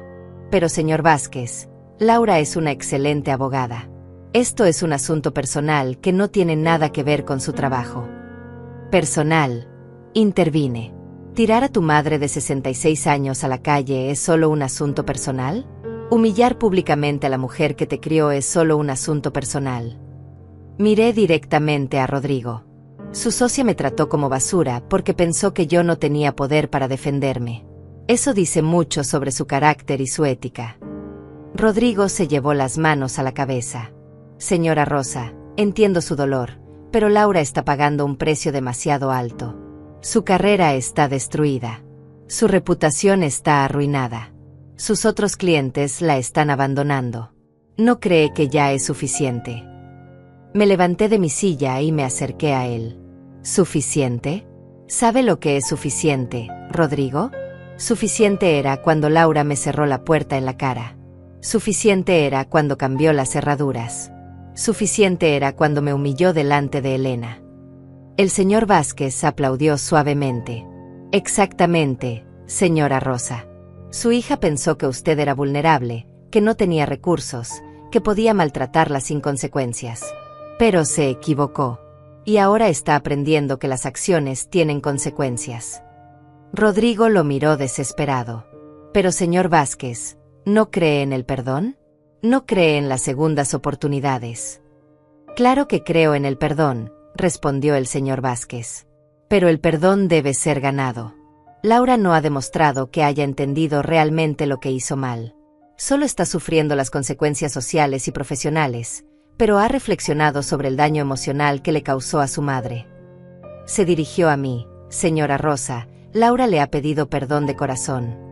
Pero señor Vázquez, Laura es una excelente abogada. Esto es un asunto personal que no tiene nada que ver con su trabajo. Personal, intervine. ¿Tirar a tu madre de 66 años a la calle es solo un asunto personal? ¿Humillar públicamente a la mujer que te crió es solo un asunto personal? Miré directamente a Rodrigo. Su socia me trató como basura porque pensó que yo no tenía poder para defenderme. Eso dice mucho sobre su carácter y su ética. Rodrigo se llevó las manos a la cabeza. Señora Rosa, entiendo su dolor, pero Laura está pagando un precio demasiado alto. Su carrera está destruida. Su reputación está arruinada. Sus otros clientes la están abandonando. ¿No cree que ya es suficiente? Me levanté de mi silla y me acerqué a él. ¿Suficiente? ¿Sabe lo que es suficiente, Rodrigo? Suficiente era cuando Laura me cerró la puerta en la cara. Suficiente era cuando cambió las cerraduras. Suficiente era cuando me humilló delante de Elena. El señor Vázquez aplaudió suavemente. Exactamente, señora Rosa. Su hija pensó que usted era vulnerable, que no tenía recursos, que podía maltratarla sin consecuencias. Pero se equivocó. Y ahora está aprendiendo que las acciones tienen consecuencias. Rodrigo lo miró desesperado. Pero señor Vázquez, ¿no cree en el perdón? ¿No cree en las segundas oportunidades? Claro que creo en el perdón, respondió el señor Vázquez. Pero el perdón debe ser ganado. Laura no ha demostrado que haya entendido realmente lo que hizo mal. Solo está sufriendo las consecuencias sociales y profesionales, pero ha reflexionado sobre el daño emocional que le causó a su madre. Se dirigió a mí. Señora Rosa, Laura le ha pedido perdón de corazón.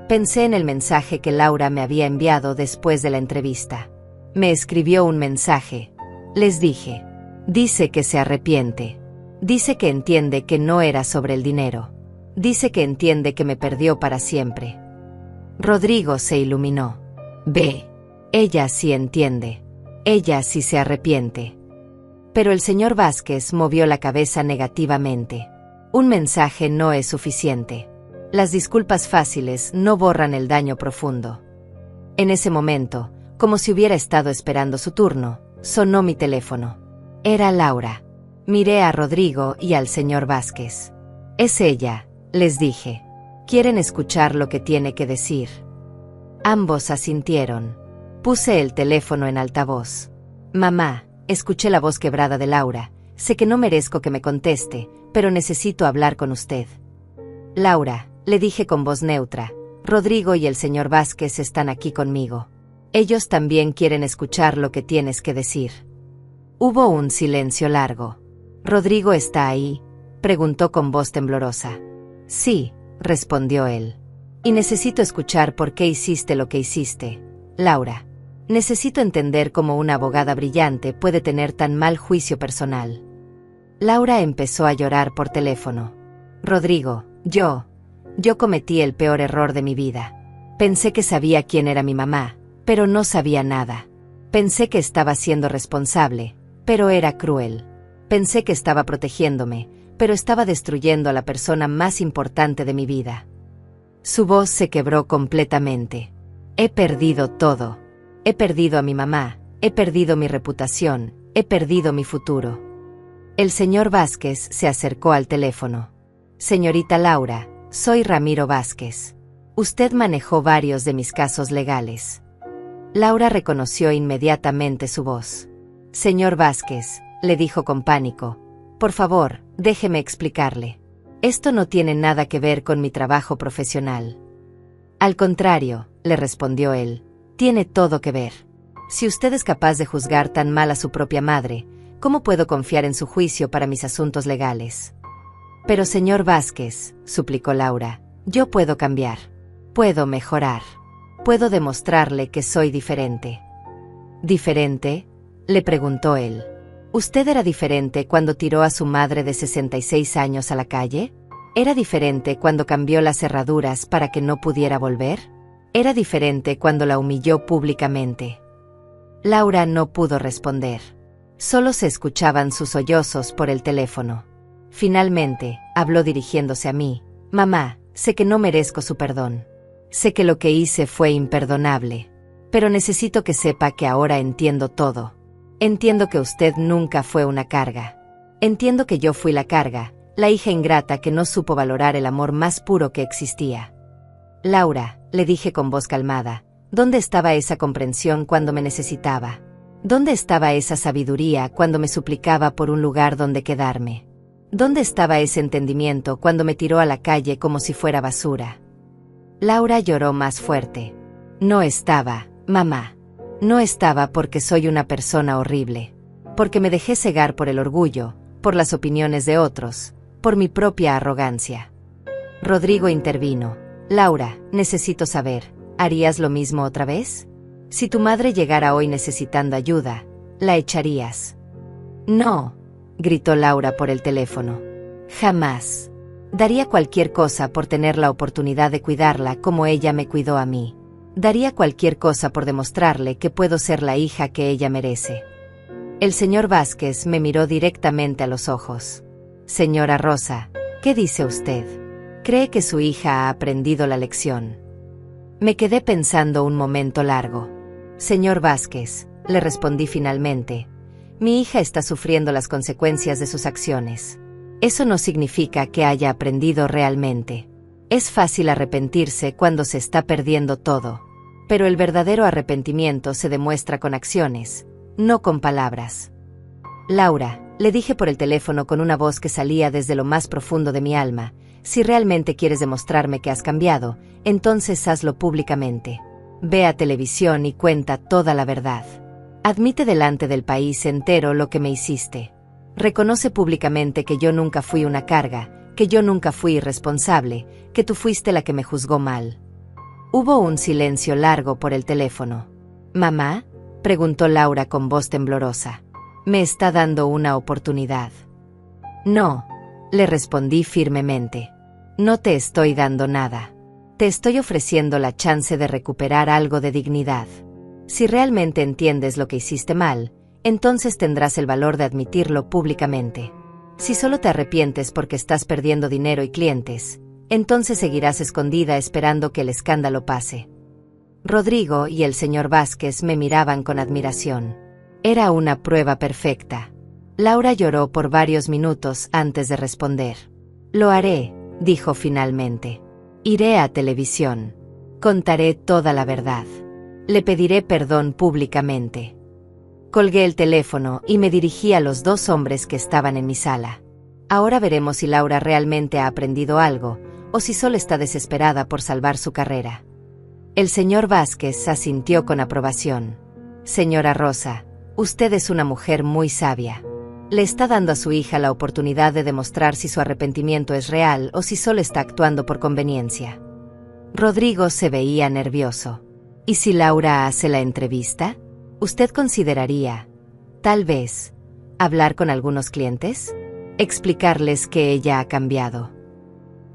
Pensé en el mensaje que Laura me había enviado después de la entrevista. Me escribió un mensaje. Les dije. Dice que se arrepiente. Dice que entiende que no era sobre el dinero. Dice que entiende que me perdió para siempre. Rodrigo se iluminó. Ve. Ella sí entiende. Ella sí se arrepiente. Pero el señor Vázquez movió la cabeza negativamente. Un mensaje no es suficiente. Las disculpas fáciles no borran el daño profundo. En ese momento, como si hubiera estado esperando su turno, sonó mi teléfono. Era Laura. Miré a Rodrigo y al señor Vázquez. Es ella, les dije. ¿Quieren escuchar lo que tiene que decir? Ambos asintieron. Puse el teléfono en altavoz. Mamá, escuché la voz quebrada de Laura. Sé que no merezco que me conteste, pero necesito hablar con usted. Laura, le dije con voz neutra, Rodrigo y el señor Vázquez están aquí conmigo. Ellos también quieren escuchar lo que tienes que decir. Hubo un silencio largo. ¿Rodrigo está ahí?, preguntó con voz temblorosa. Sí, respondió él. Y necesito escuchar por qué hiciste lo que hiciste, Laura. Necesito entender cómo una abogada brillante puede tener tan mal juicio personal. Laura empezó a llorar por teléfono. Rodrigo, yo cometí el peor error de mi vida. Pensé que sabía quién era mi mamá, pero no sabía nada. Pensé que estaba siendo responsable, pero era cruel. Pensé que estaba protegiéndome, pero estaba destruyendo a la persona más importante de mi vida. Su voz se quebró completamente. He perdido todo. He perdido a mi mamá, he perdido mi reputación, he perdido mi futuro. El señor Vázquez se acercó al teléfono. Señorita Laura, soy Ramiro Vázquez. Usted manejó varios de mis casos legales. Laura reconoció inmediatamente su voz. Señor Vázquez, le dijo con pánico, por favor, déjeme explicarle. Esto no tiene nada que ver con mi trabajo profesional. Al contrario, le respondió él, tiene todo que ver. Si usted es capaz de juzgar tan mal a su propia madre, ¿cómo puedo confiar en su juicio para mis asuntos legales? Pero señor Vázquez, suplicó Laura, yo puedo cambiar. Puedo mejorar. Puedo demostrarle que soy diferente. ¿Diferente? Le preguntó él. ¿Usted era diferente cuando tiró a su madre de 66 años a la calle? ¿Era diferente cuando cambió las cerraduras para que no pudiera volver? ¿Era diferente cuando la humilló públicamente? Laura no pudo responder. Solo se escuchaban sus sollozos por el teléfono. Finalmente, habló dirigiéndose a mí. Mamá, sé que no merezco su perdón. Sé que lo que hice fue imperdonable. Pero necesito que sepa que ahora entiendo todo. Entiendo que usted nunca fue una carga. Entiendo que yo fui la carga, la hija ingrata que no supo valorar el amor más puro que existía. Laura, le dije con voz calmada, ¿dónde estaba esa comprensión cuando me necesitaba? ¿Dónde estaba esa sabiduría cuando me suplicaba por un lugar donde quedarme? ¿Dónde estaba ese entendimiento cuando me tiró a la calle como si fuera basura? Laura lloró más fuerte. No estaba, mamá. No estaba porque soy una persona horrible. Porque me dejé cegar por el orgullo, por las opiniones de otros, por mi propia arrogancia. Rodrigo intervino. Laura, necesito saber, ¿harías lo mismo otra vez? Si tu madre llegara hoy necesitando ayuda, ¿la echarías? No, gritó Laura por el teléfono. Jamás. Daría cualquier cosa por tener la oportunidad de cuidarla como ella me cuidó a mí. Daría cualquier cosa por demostrarle que puedo ser la hija que ella merece. El señor Vázquez me miró directamente a los ojos. Señora Rosa, ¿qué dice usted? ¿Cree que su hija ha aprendido la lección? Me quedé pensando un momento largo. Señor Vázquez, le respondí finalmente, mi hija está sufriendo las consecuencias de sus acciones. Eso no significa que haya aprendido realmente. Es fácil arrepentirse cuando se está perdiendo todo, pero el verdadero arrepentimiento se demuestra con acciones, no con palabras. Laura, le dije por el teléfono con una voz que salía desde lo más profundo de mi alma, si realmente quieres demostrarme que has cambiado, entonces hazlo públicamente. Ve a televisión y cuenta toda la verdad. Admite delante del país entero lo que me hiciste. Reconoce públicamente que yo nunca fui una carga, que yo nunca fui irresponsable, que tú fuiste la que me juzgó mal. Hubo un silencio largo por el teléfono. ¿Mamá?, preguntó Laura con voz temblorosa. ¿Me está dando una oportunidad? No, le respondí firmemente. No te estoy dando nada. Te estoy ofreciendo la chance de recuperar algo de dignidad. Si realmente entiendes lo que hiciste mal, entonces tendrás el valor de admitirlo públicamente. Si solo te arrepientes porque estás perdiendo dinero y clientes, entonces seguirás escondida esperando que el escándalo pase. Rodrigo y el señor Vázquez me miraban con admiración. Era una prueba perfecta. Laura lloró por varios minutos antes de responder. Lo haré, dijo finalmente. Iré a televisión. Contaré toda la verdad. Le pediré perdón públicamente. Colgué el teléfono y me dirigí a los dos hombres que estaban en mi sala. Ahora veremos si Laura realmente ha aprendido algo, o si solo está desesperada por salvar su carrera. El señor Vázquez asintió con aprobación. Señora Rosa, usted es una mujer muy sabia. Le está dando a su hija la oportunidad de demostrar si su arrepentimiento es real o si solo está actuando por conveniencia. Rodrigo se veía nervioso. ¿Y si Laura hace la entrevista? ¿Usted consideraría, tal vez, hablar con algunos clientes? Explicarles que ella ha cambiado.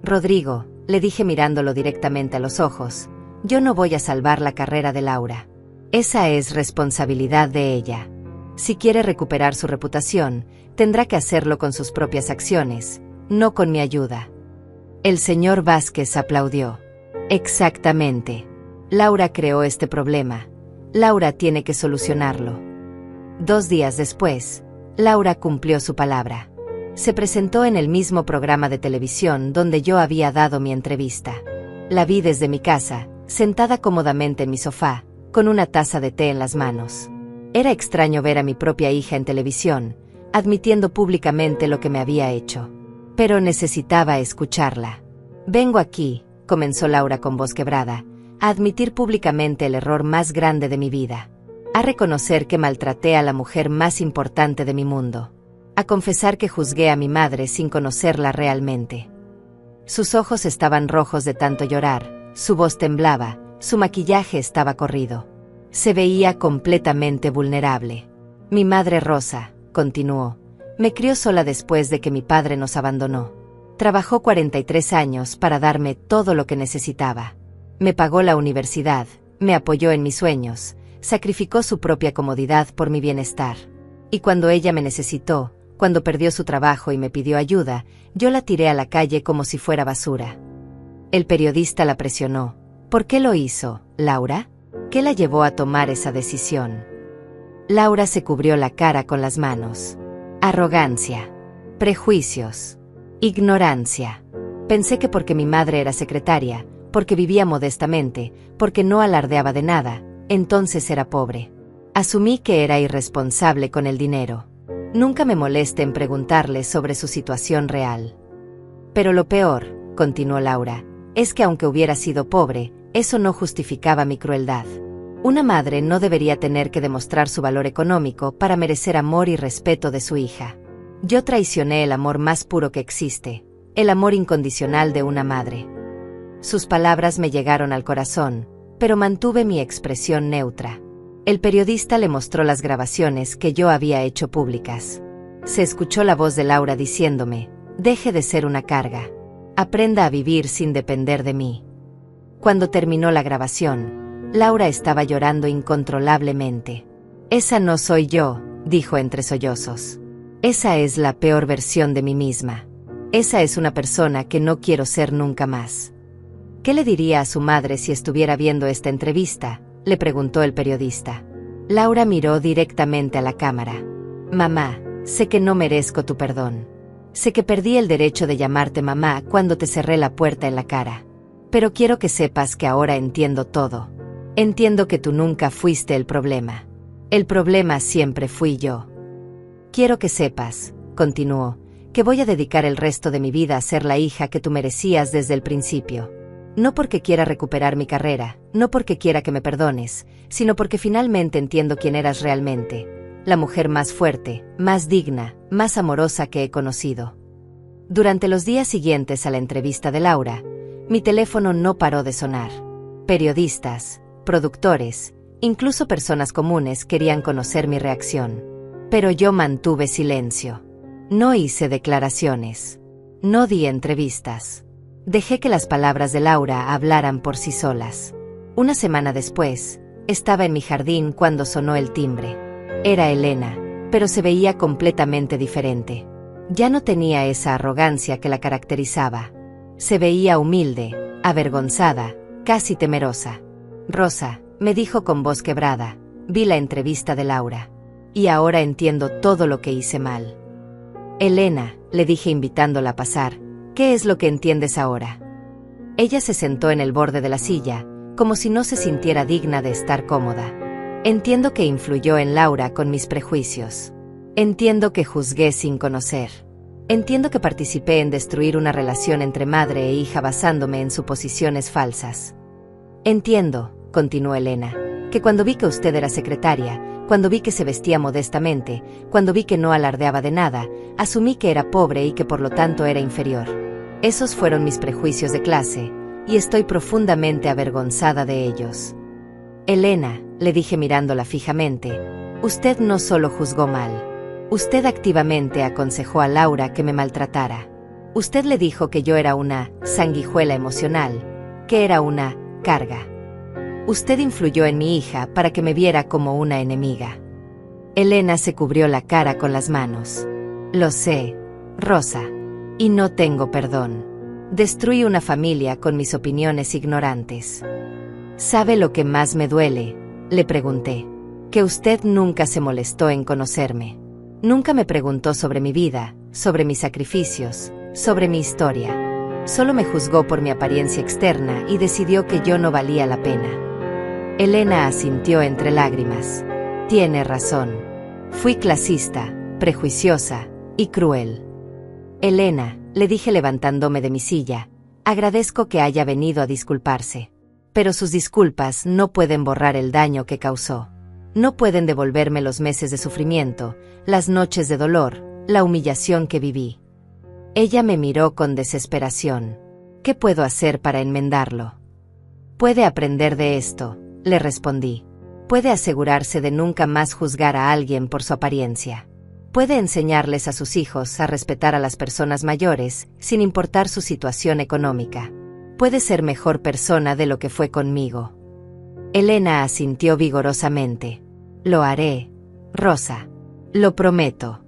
Rodrigo, le dije mirándolo directamente a los ojos, yo no voy a salvar la carrera de Laura. Esa es responsabilidad de ella. Si quiere recuperar su reputación, tendrá que hacerlo con sus propias acciones, no con mi ayuda. El señor Vázquez aplaudió. Exactamente. Laura creó este problema. Laura tiene que solucionarlo. 2 días después, Laura cumplió su palabra. Se presentó en el mismo programa de televisión donde yo había dado mi entrevista. La vi desde mi casa, sentada cómodamente en mi sofá, con una taza de té en las manos. Era extraño ver a mi propia hija en televisión, admitiendo públicamente lo que me había hecho. Pero necesitaba escucharla. Vengo aquí, comenzó Laura con voz quebrada, a admitir públicamente el error más grande de mi vida. A reconocer que maltraté a la mujer más importante de mi mundo. A confesar que juzgué a mi madre sin conocerla realmente. Sus ojos estaban rojos de tanto llorar, su voz temblaba, su maquillaje estaba corrido. Se veía completamente vulnerable. Mi madre Rosa, continuó, me crió sola después de que mi padre nos abandonó. Trabajó 43 años para darme todo lo que necesitaba. Me pagó la universidad, me apoyó en mis sueños, sacrificó su propia comodidad por mi bienestar. Y cuando ella me necesitó, cuando perdió su trabajo y me pidió ayuda, yo la tiré a la calle como si fuera basura. El periodista la presionó. ¿Por qué lo hizo, Laura? ¿Qué la llevó a tomar esa decisión? Laura se cubrió la cara con las manos. Arrogancia. Prejuicios. Ignorancia. Pensé que porque mi madre era secretaria, porque vivía modestamente, porque no alardeaba de nada, entonces era pobre. Asumí que era irresponsable con el dinero. Nunca me molesté en preguntarle sobre su situación real. Pero lo peor, continuó Laura, es que aunque hubiera sido pobre, eso no justificaba mi crueldad. Una madre no debería tener que demostrar su valor económico para merecer amor y respeto de su hija. Yo traicioné el amor más puro que existe, el amor incondicional de una madre. Sus palabras me llegaron al corazón, pero mantuve mi expresión neutra. El periodista le mostró las grabaciones que yo había hecho públicas. Se escuchó la voz de Laura diciéndome, deje de ser una carga. Aprenda a vivir sin depender de mí. Cuando terminó la grabación, Laura estaba llorando incontrolablemente. Esa no soy yo, dijo entre sollozos. Esa es la peor versión de mí misma. Esa es una persona que no quiero ser nunca más. ¿Qué le diría a su madre si estuviera viendo esta entrevista?, le preguntó el periodista. Laura miró directamente a la cámara. Mamá, sé que no merezco tu perdón. Sé que perdí el derecho de llamarte mamá cuando te cerré la puerta en la cara. Pero quiero que sepas que ahora entiendo todo. Entiendo que tú nunca fuiste el problema. El problema siempre fui yo. Quiero que sepas, continuó, que voy a dedicar el resto de mi vida a ser la hija que tú merecías desde el principio. No porque quiera recuperar mi carrera, no porque quiera que me perdones, sino porque finalmente entiendo quién eras realmente. La mujer más fuerte, más digna, más amorosa que he conocido. Durante los días siguientes a la entrevista de Laura, mi teléfono no paró de sonar. Periodistas, productores, incluso personas comunes querían conocer mi reacción. Pero yo mantuve silencio. No hice declaraciones. No di entrevistas. Dejé que las palabras de Laura hablaran por sí solas. Una semana después, estaba en mi jardín cuando sonó el timbre. Era Elena, pero se veía completamente diferente. Ya no tenía esa arrogancia que la caracterizaba. Se veía humilde, avergonzada, casi temerosa. Rosa, me dijo con voz quebrada, vi la entrevista de Laura. Y ahora entiendo todo lo que hice mal. Elena, le dije invitándola a pasar, ¿qué es lo que entiendes ahora? Ella se sentó en el borde de la silla, como si no se sintiera digna de estar cómoda. Entiendo que influyó en Laura con mis prejuicios. Entiendo que juzgué sin conocer. Entiendo que participé en destruir una relación entre madre e hija basándome en suposiciones falsas. Entiendo, continuó Elena, que cuando vi que usted era secretaria, cuando vi que se vestía modestamente, cuando vi que no alardeaba de nada, asumí que era pobre y que por lo tanto era inferior. Esos fueron mis prejuicios de clase, y estoy profundamente avergonzada de ellos. Elena, le dije mirándola fijamente, usted no solo juzgó mal. Usted activamente aconsejó a Laura que me maltratara. Usted le dijo que yo era una sanguijuela emocional, que era una carga. Usted influyó en mi hija para que me viera como una enemiga. Elena se cubrió la cara con las manos. Lo sé, Rosa, y no tengo perdón. Destruí una familia con mis opiniones ignorantes. ¿Sabe lo que más me duele?, le pregunté. Que usted nunca se molestó en conocerme. Nunca me preguntó sobre mi vida, sobre mis sacrificios, sobre mi historia. Solo me juzgó por mi apariencia externa y decidió que yo no valía la pena. Elena asintió entre lágrimas. Tiene razón. Fui clasista, prejuiciosa y cruel. Elena, le dije levantándome de mi silla, agradezco que haya venido a disculparse. Pero sus disculpas no pueden borrar el daño que causó. No pueden devolverme los meses de sufrimiento, las noches de dolor, la humillación que viví. Ella me miró con desesperación. ¿Qué puedo hacer para enmendarlo? Puede aprender de esto, le respondí. Puede asegurarse de nunca más juzgar a alguien por su apariencia. Puede enseñarles a sus hijos a respetar a las personas mayores, sin importar su situación económica. Puede ser mejor persona de lo que fue conmigo. Elena asintió vigorosamente. Lo haré, Rosa. Lo prometo.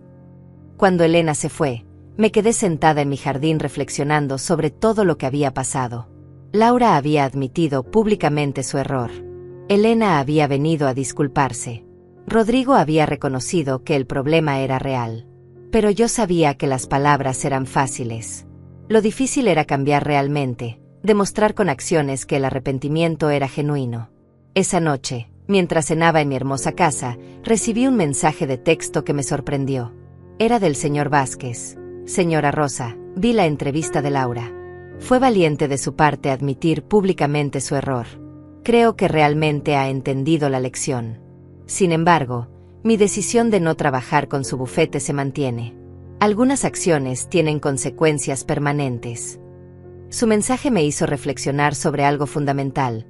Cuando Elena se fue, me quedé sentada en mi jardín reflexionando sobre todo lo que había pasado. Laura había admitido públicamente su error. Elena había venido a disculparse. Rodrigo había reconocido que el problema era real. Pero yo sabía que las palabras eran fáciles. Lo difícil era cambiar realmente, demostrar con acciones que el arrepentimiento era genuino. Esa noche, mientras cenaba en mi hermosa casa, recibí un mensaje de texto que me sorprendió. Era del señor Vázquez. Señora Rosa, vi la entrevista de Laura. Fue valiente de su parte admitir públicamente su error. Creo que realmente ha entendido la lección. Sin embargo, mi decisión de no trabajar con su bufete se mantiene. Algunas acciones tienen consecuencias permanentes. Su mensaje me hizo reflexionar sobre algo fundamental.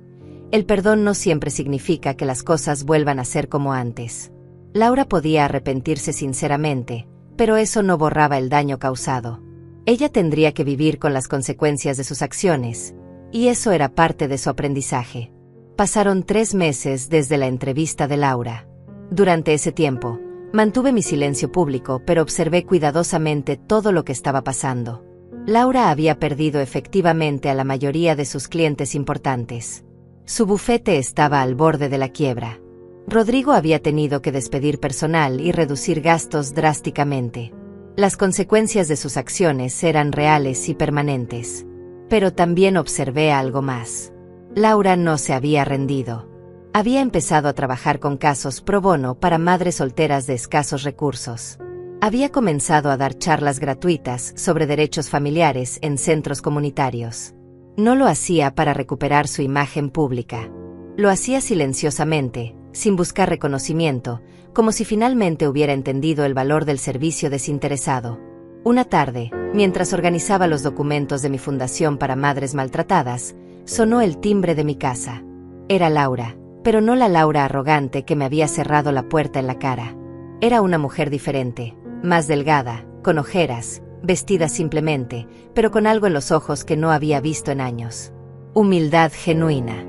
El perdón no siempre significa que las cosas vuelvan a ser como antes. Laura podía arrepentirse sinceramente, pero eso no borraba el daño causado. Ella tendría que vivir con las consecuencias de sus acciones, y eso era parte de su aprendizaje. Pasaron 3 meses desde la entrevista de Laura. Durante ese tiempo, mantuve mi silencio público, pero observé cuidadosamente todo lo que estaba pasando. Laura había perdido efectivamente a la mayoría de sus clientes importantes. Su bufete estaba al borde de la quiebra. Rodrigo había tenido que despedir personal y reducir gastos drásticamente. Las consecuencias de sus acciones eran reales y permanentes. Pero también observé algo más. Laura no se había rendido. Había empezado a trabajar con casos pro bono para madres solteras de escasos recursos. Había comenzado a dar charlas gratuitas sobre derechos familiares en centros comunitarios. No lo hacía para recuperar su imagen pública. Lo hacía silenciosamente, sin buscar reconocimiento, como si finalmente hubiera entendido el valor del servicio desinteresado. Una tarde, mientras organizaba los documentos de mi fundación para madres maltratadas, sonó el timbre de mi casa. Era Laura, pero no la Laura arrogante que me había cerrado la puerta en la cara. Era una mujer diferente, más delgada, con ojeras, vestida simplemente, pero con algo en los ojos que no había visto en años. Humildad genuina.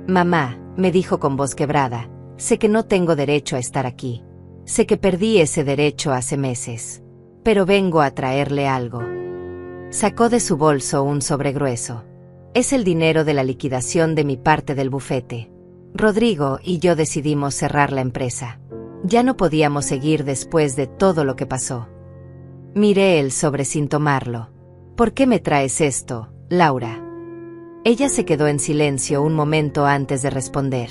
Mamá, me dijo con voz quebrada, sé que no tengo derecho a estar aquí. Sé que perdí ese derecho hace meses. Pero vengo a traerle algo. Sacó de su bolso un sobre grueso. Es el dinero de la liquidación de mi parte del bufete. Rodrigo y yo decidimos cerrar la empresa. Ya no podíamos seguir después de todo lo que pasó. Miré el sobre sin tomarlo. ¿Por qué me traes esto, Laura? Ella se quedó en silencio un momento antes de responder.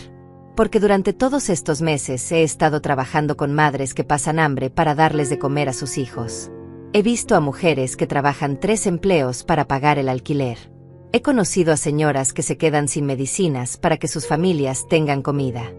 Porque durante todos estos meses he estado trabajando con madres que pasan hambre para darles de comer a sus hijos. He visto a mujeres que trabajan 3 empleos para pagar el alquiler. He conocido a señoras que se quedan sin medicinas para que sus familias tengan comida.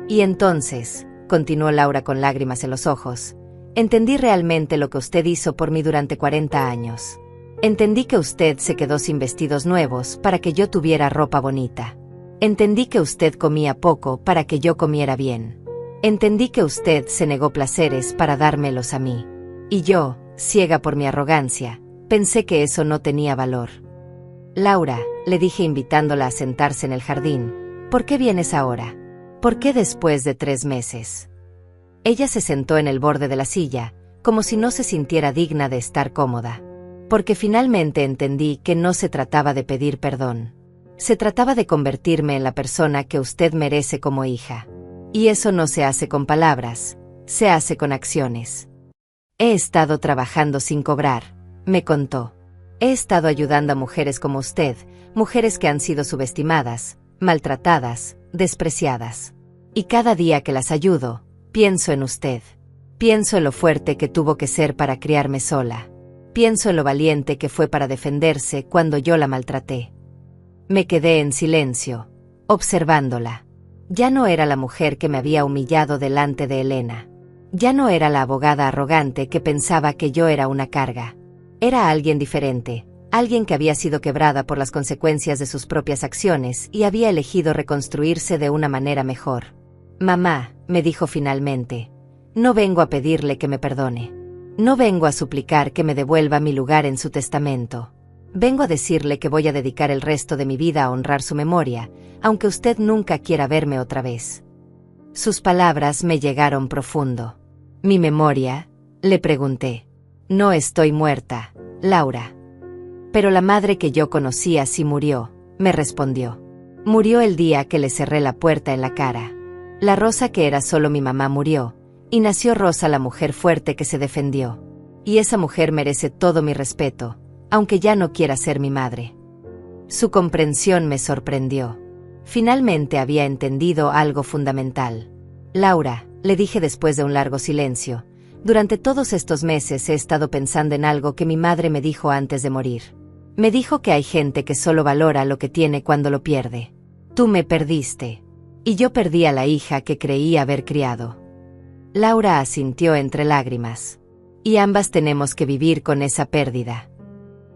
Y entonces, continuó Laura con lágrimas en los ojos, entendí realmente lo que usted hizo por mí durante 40 años. Entendí que usted se quedó sin vestidos nuevos para que yo tuviera ropa bonita. Entendí que usted comía poco para que yo comiera bien. Entendí que usted se negó placeres para dármelos a mí. Y yo, ciega por mi arrogancia, pensé que eso no tenía valor. Laura, le dije invitándola a sentarse en el jardín, ¿por qué vienes ahora? ¿Por qué después de 3 meses? Ella se sentó en el borde de la silla, como si no se sintiera digna de estar cómoda. Porque finalmente entendí que no se trataba de pedir perdón. Se trataba de convertirme en la persona que usted merece como hija. Y eso no se hace con palabras, se hace con acciones. He estado trabajando sin cobrar, me contó. He estado ayudando a mujeres como usted, mujeres que han sido subestimadas, maltratadas, despreciadas. Y cada día que las ayudo, pienso en usted. Pienso en lo fuerte que tuvo que ser para criarme sola. Pienso en lo valiente que fue para defenderse cuando yo la maltraté. Me quedé en silencio, observándola. Ya no era la mujer que me había humillado delante de Elena. Ya no era la abogada arrogante que pensaba que yo era una carga. Era alguien diferente, alguien que había sido quebrada por las consecuencias de sus propias acciones y había elegido reconstruirse de una manera mejor. Mamá, me dijo finalmente, no vengo a pedirle que me perdone. No vengo a suplicar que me devuelva mi lugar en su testamento. Vengo a decirle que voy a dedicar el resto de mi vida a honrar su memoria, aunque usted nunca quiera verme otra vez. Sus palabras me llegaron profundo. ¿Mi memoria?, le pregunté. No estoy muerta, Laura. Pero la madre que yo conocía sí murió, me respondió. Murió el día que le cerré la puerta en la cara. La Rosa que era solo mi mamá murió, y nació Rosa, la mujer fuerte que se defendió. Y esa mujer merece todo mi respeto, aunque ya no quiera ser mi madre. Su comprensión me sorprendió. Finalmente había entendido algo fundamental. Laura, le dije después de un largo silencio, durante todos estos meses he estado pensando en algo que mi madre me dijo antes de morir. Me dijo que hay gente que solo valora lo que tiene cuando lo pierde. Tú me perdiste. Y yo perdí a la hija que creí haber criado. Laura asintió entre lágrimas. Y ambas tenemos que vivir con esa pérdida.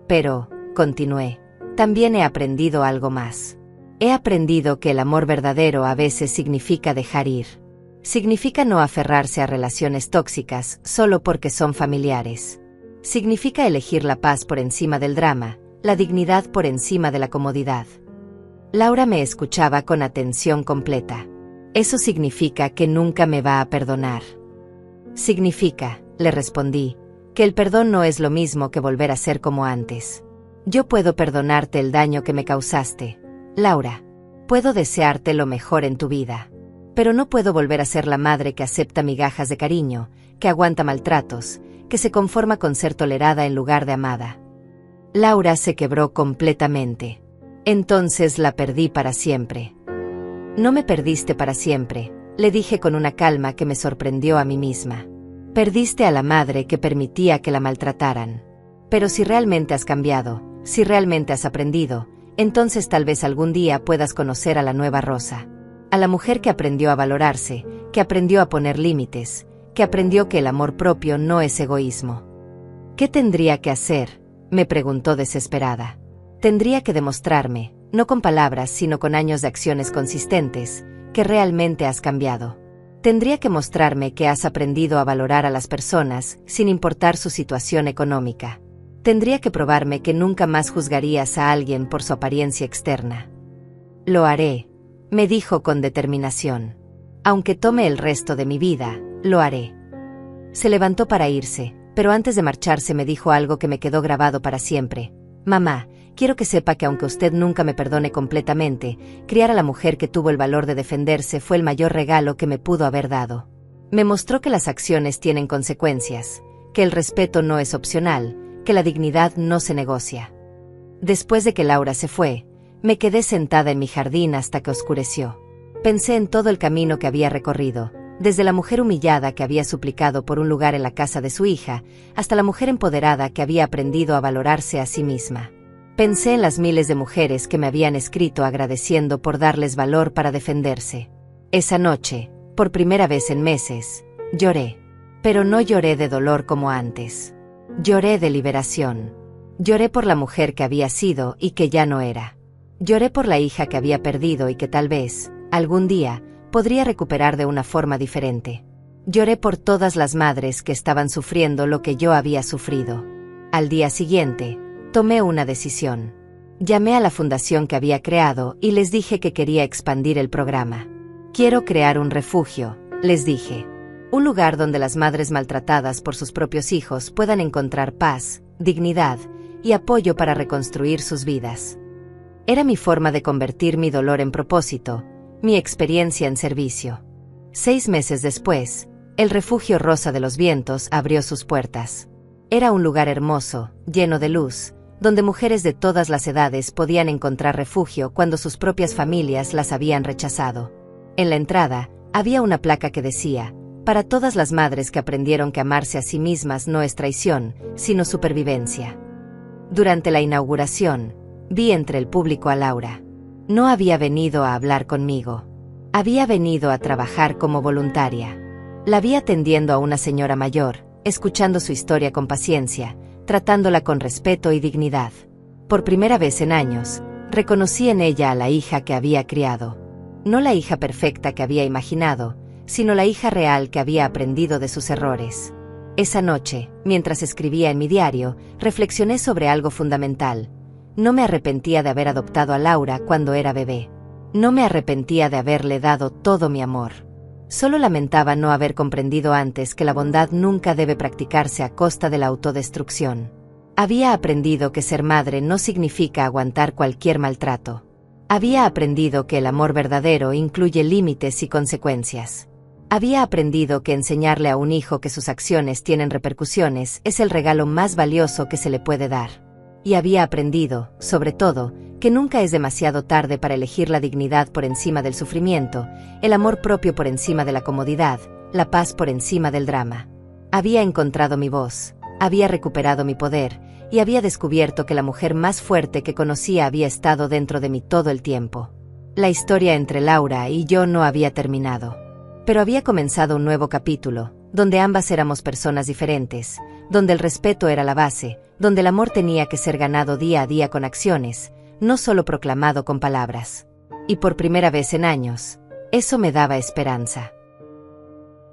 Pero, continué, también he aprendido algo más. He aprendido que el amor verdadero a veces significa dejar ir. Significa no aferrarse a relaciones tóxicas solo porque son familiares. Significa elegir la paz por encima del drama, la dignidad por encima de la comodidad. Laura me escuchaba con atención completa. Eso significa que nunca me va a perdonar. Significa, le respondí, que el perdón no es lo mismo que volver a ser como antes. Yo puedo perdonarte el daño que me causaste, Laura. Puedo desearte lo mejor en tu vida. Pero no puedo volver a ser la madre que acepta migajas de cariño, que aguanta maltratos, que se conforma con ser tolerada en lugar de amada. Laura se quebró completamente. Entonces la perdí para siempre. No me perdiste para siempre, le dije con una calma que me sorprendió a mí misma. Perdiste a la madre que permitía que la maltrataran. Pero si realmente has cambiado, si realmente has aprendido, entonces tal vez algún día puedas conocer a la nueva Rosa. A la mujer que aprendió a valorarse, que aprendió a poner límites, que aprendió que el amor propio no es egoísmo. ¿Qué tendría que hacer?, me preguntó desesperada. Tendría que demostrarme, no con palabras sino con años de acciones consistentes, que realmente has cambiado. Tendría que mostrarme que has aprendido a valorar a las personas sin importar su situación económica. Tendría que probarme que nunca más juzgarías a alguien por su apariencia externa. Lo haré, me dijo con determinación. Aunque tome el resto de mi vida, lo haré. Se levantó para irse, pero antes de marcharse me dijo algo que me quedó grabado para siempre. Mamá, quiero que sepa que aunque usted nunca me perdone completamente, criar a la mujer que tuvo el valor de defenderse fue el mayor regalo que me pudo haber dado. Me mostró que las acciones tienen consecuencias, que el respeto no es opcional, que la dignidad no se negocia. Después de que Laura se fue, me quedé sentada en mi jardín hasta que oscureció. Pensé en todo el camino que había recorrido, desde la mujer humillada que había suplicado por un lugar en la casa de su hija, hasta la mujer empoderada que había aprendido a valorarse a sí misma. Pensé en las miles de mujeres que me habían escrito agradeciendo por darles valor para defenderse. Esa noche, por primera vez en meses, lloré. Pero no lloré de dolor como antes. Lloré de liberación. Lloré por la mujer que había sido y que ya no era. Lloré por la hija que había perdido y que tal vez, algún día, podría recuperar de una forma diferente. Lloré por todas las madres que estaban sufriendo lo que yo había sufrido. Al día siguiente, tomé una decisión. Llamé a la fundación que había creado y les dije que quería expandir el programa. Quiero crear un refugio, les dije. Un lugar donde las madres maltratadas por sus propios hijos puedan encontrar paz, dignidad y apoyo para reconstruir sus vidas. Era mi forma de convertir mi dolor en propósito, mi experiencia en servicio. 6 meses después, el refugio Rosa de los Vientos abrió sus puertas. Era un lugar hermoso, lleno de luz, donde mujeres de todas las edades podían encontrar refugio cuando sus propias familias las habían rechazado. En la entrada, había una placa que decía: para todas las madres que aprendieron que amarse a sí mismas no es traición, sino supervivencia. Durante la inauguración, vi entre el público a Laura. No había venido a hablar conmigo. Había venido a trabajar como voluntaria. La vi atendiendo a una señora mayor, escuchando su historia con paciencia, tratándola con respeto y dignidad. Por primera vez en años, reconocí en ella a la hija que había criado. No la hija perfecta que había imaginado, sino la hija real que había aprendido de sus errores. Esa noche, mientras escribía en mi diario, reflexioné sobre algo fundamental. No me arrepentía de haber adoptado a Laura cuando era bebé. No me arrepentía de haberle dado todo mi amor. Solo lamentaba no haber comprendido antes que la bondad nunca debe practicarse a costa de la autodestrucción. Había aprendido que ser madre no significa aguantar cualquier maltrato. Había aprendido que el amor verdadero incluye límites y consecuencias. Había aprendido que enseñarle a un hijo que sus acciones tienen repercusiones es el regalo más valioso que se le puede dar. Y había aprendido, sobre todo, que nunca es demasiado tarde para elegir la dignidad por encima del sufrimiento, el amor propio por encima de la comodidad, la paz por encima del drama. Había encontrado mi voz, había recuperado mi poder, y había descubierto que la mujer más fuerte que conocía había estado dentro de mí todo el tiempo. La historia entre Laura y yo no había terminado. Pero había comenzado un nuevo capítulo, donde ambas éramos personas diferentes, donde el respeto era la base, donde el amor tenía que ser ganado día a día con acciones, no solo proclamado con palabras. Y por primera vez en años, eso me daba esperanza.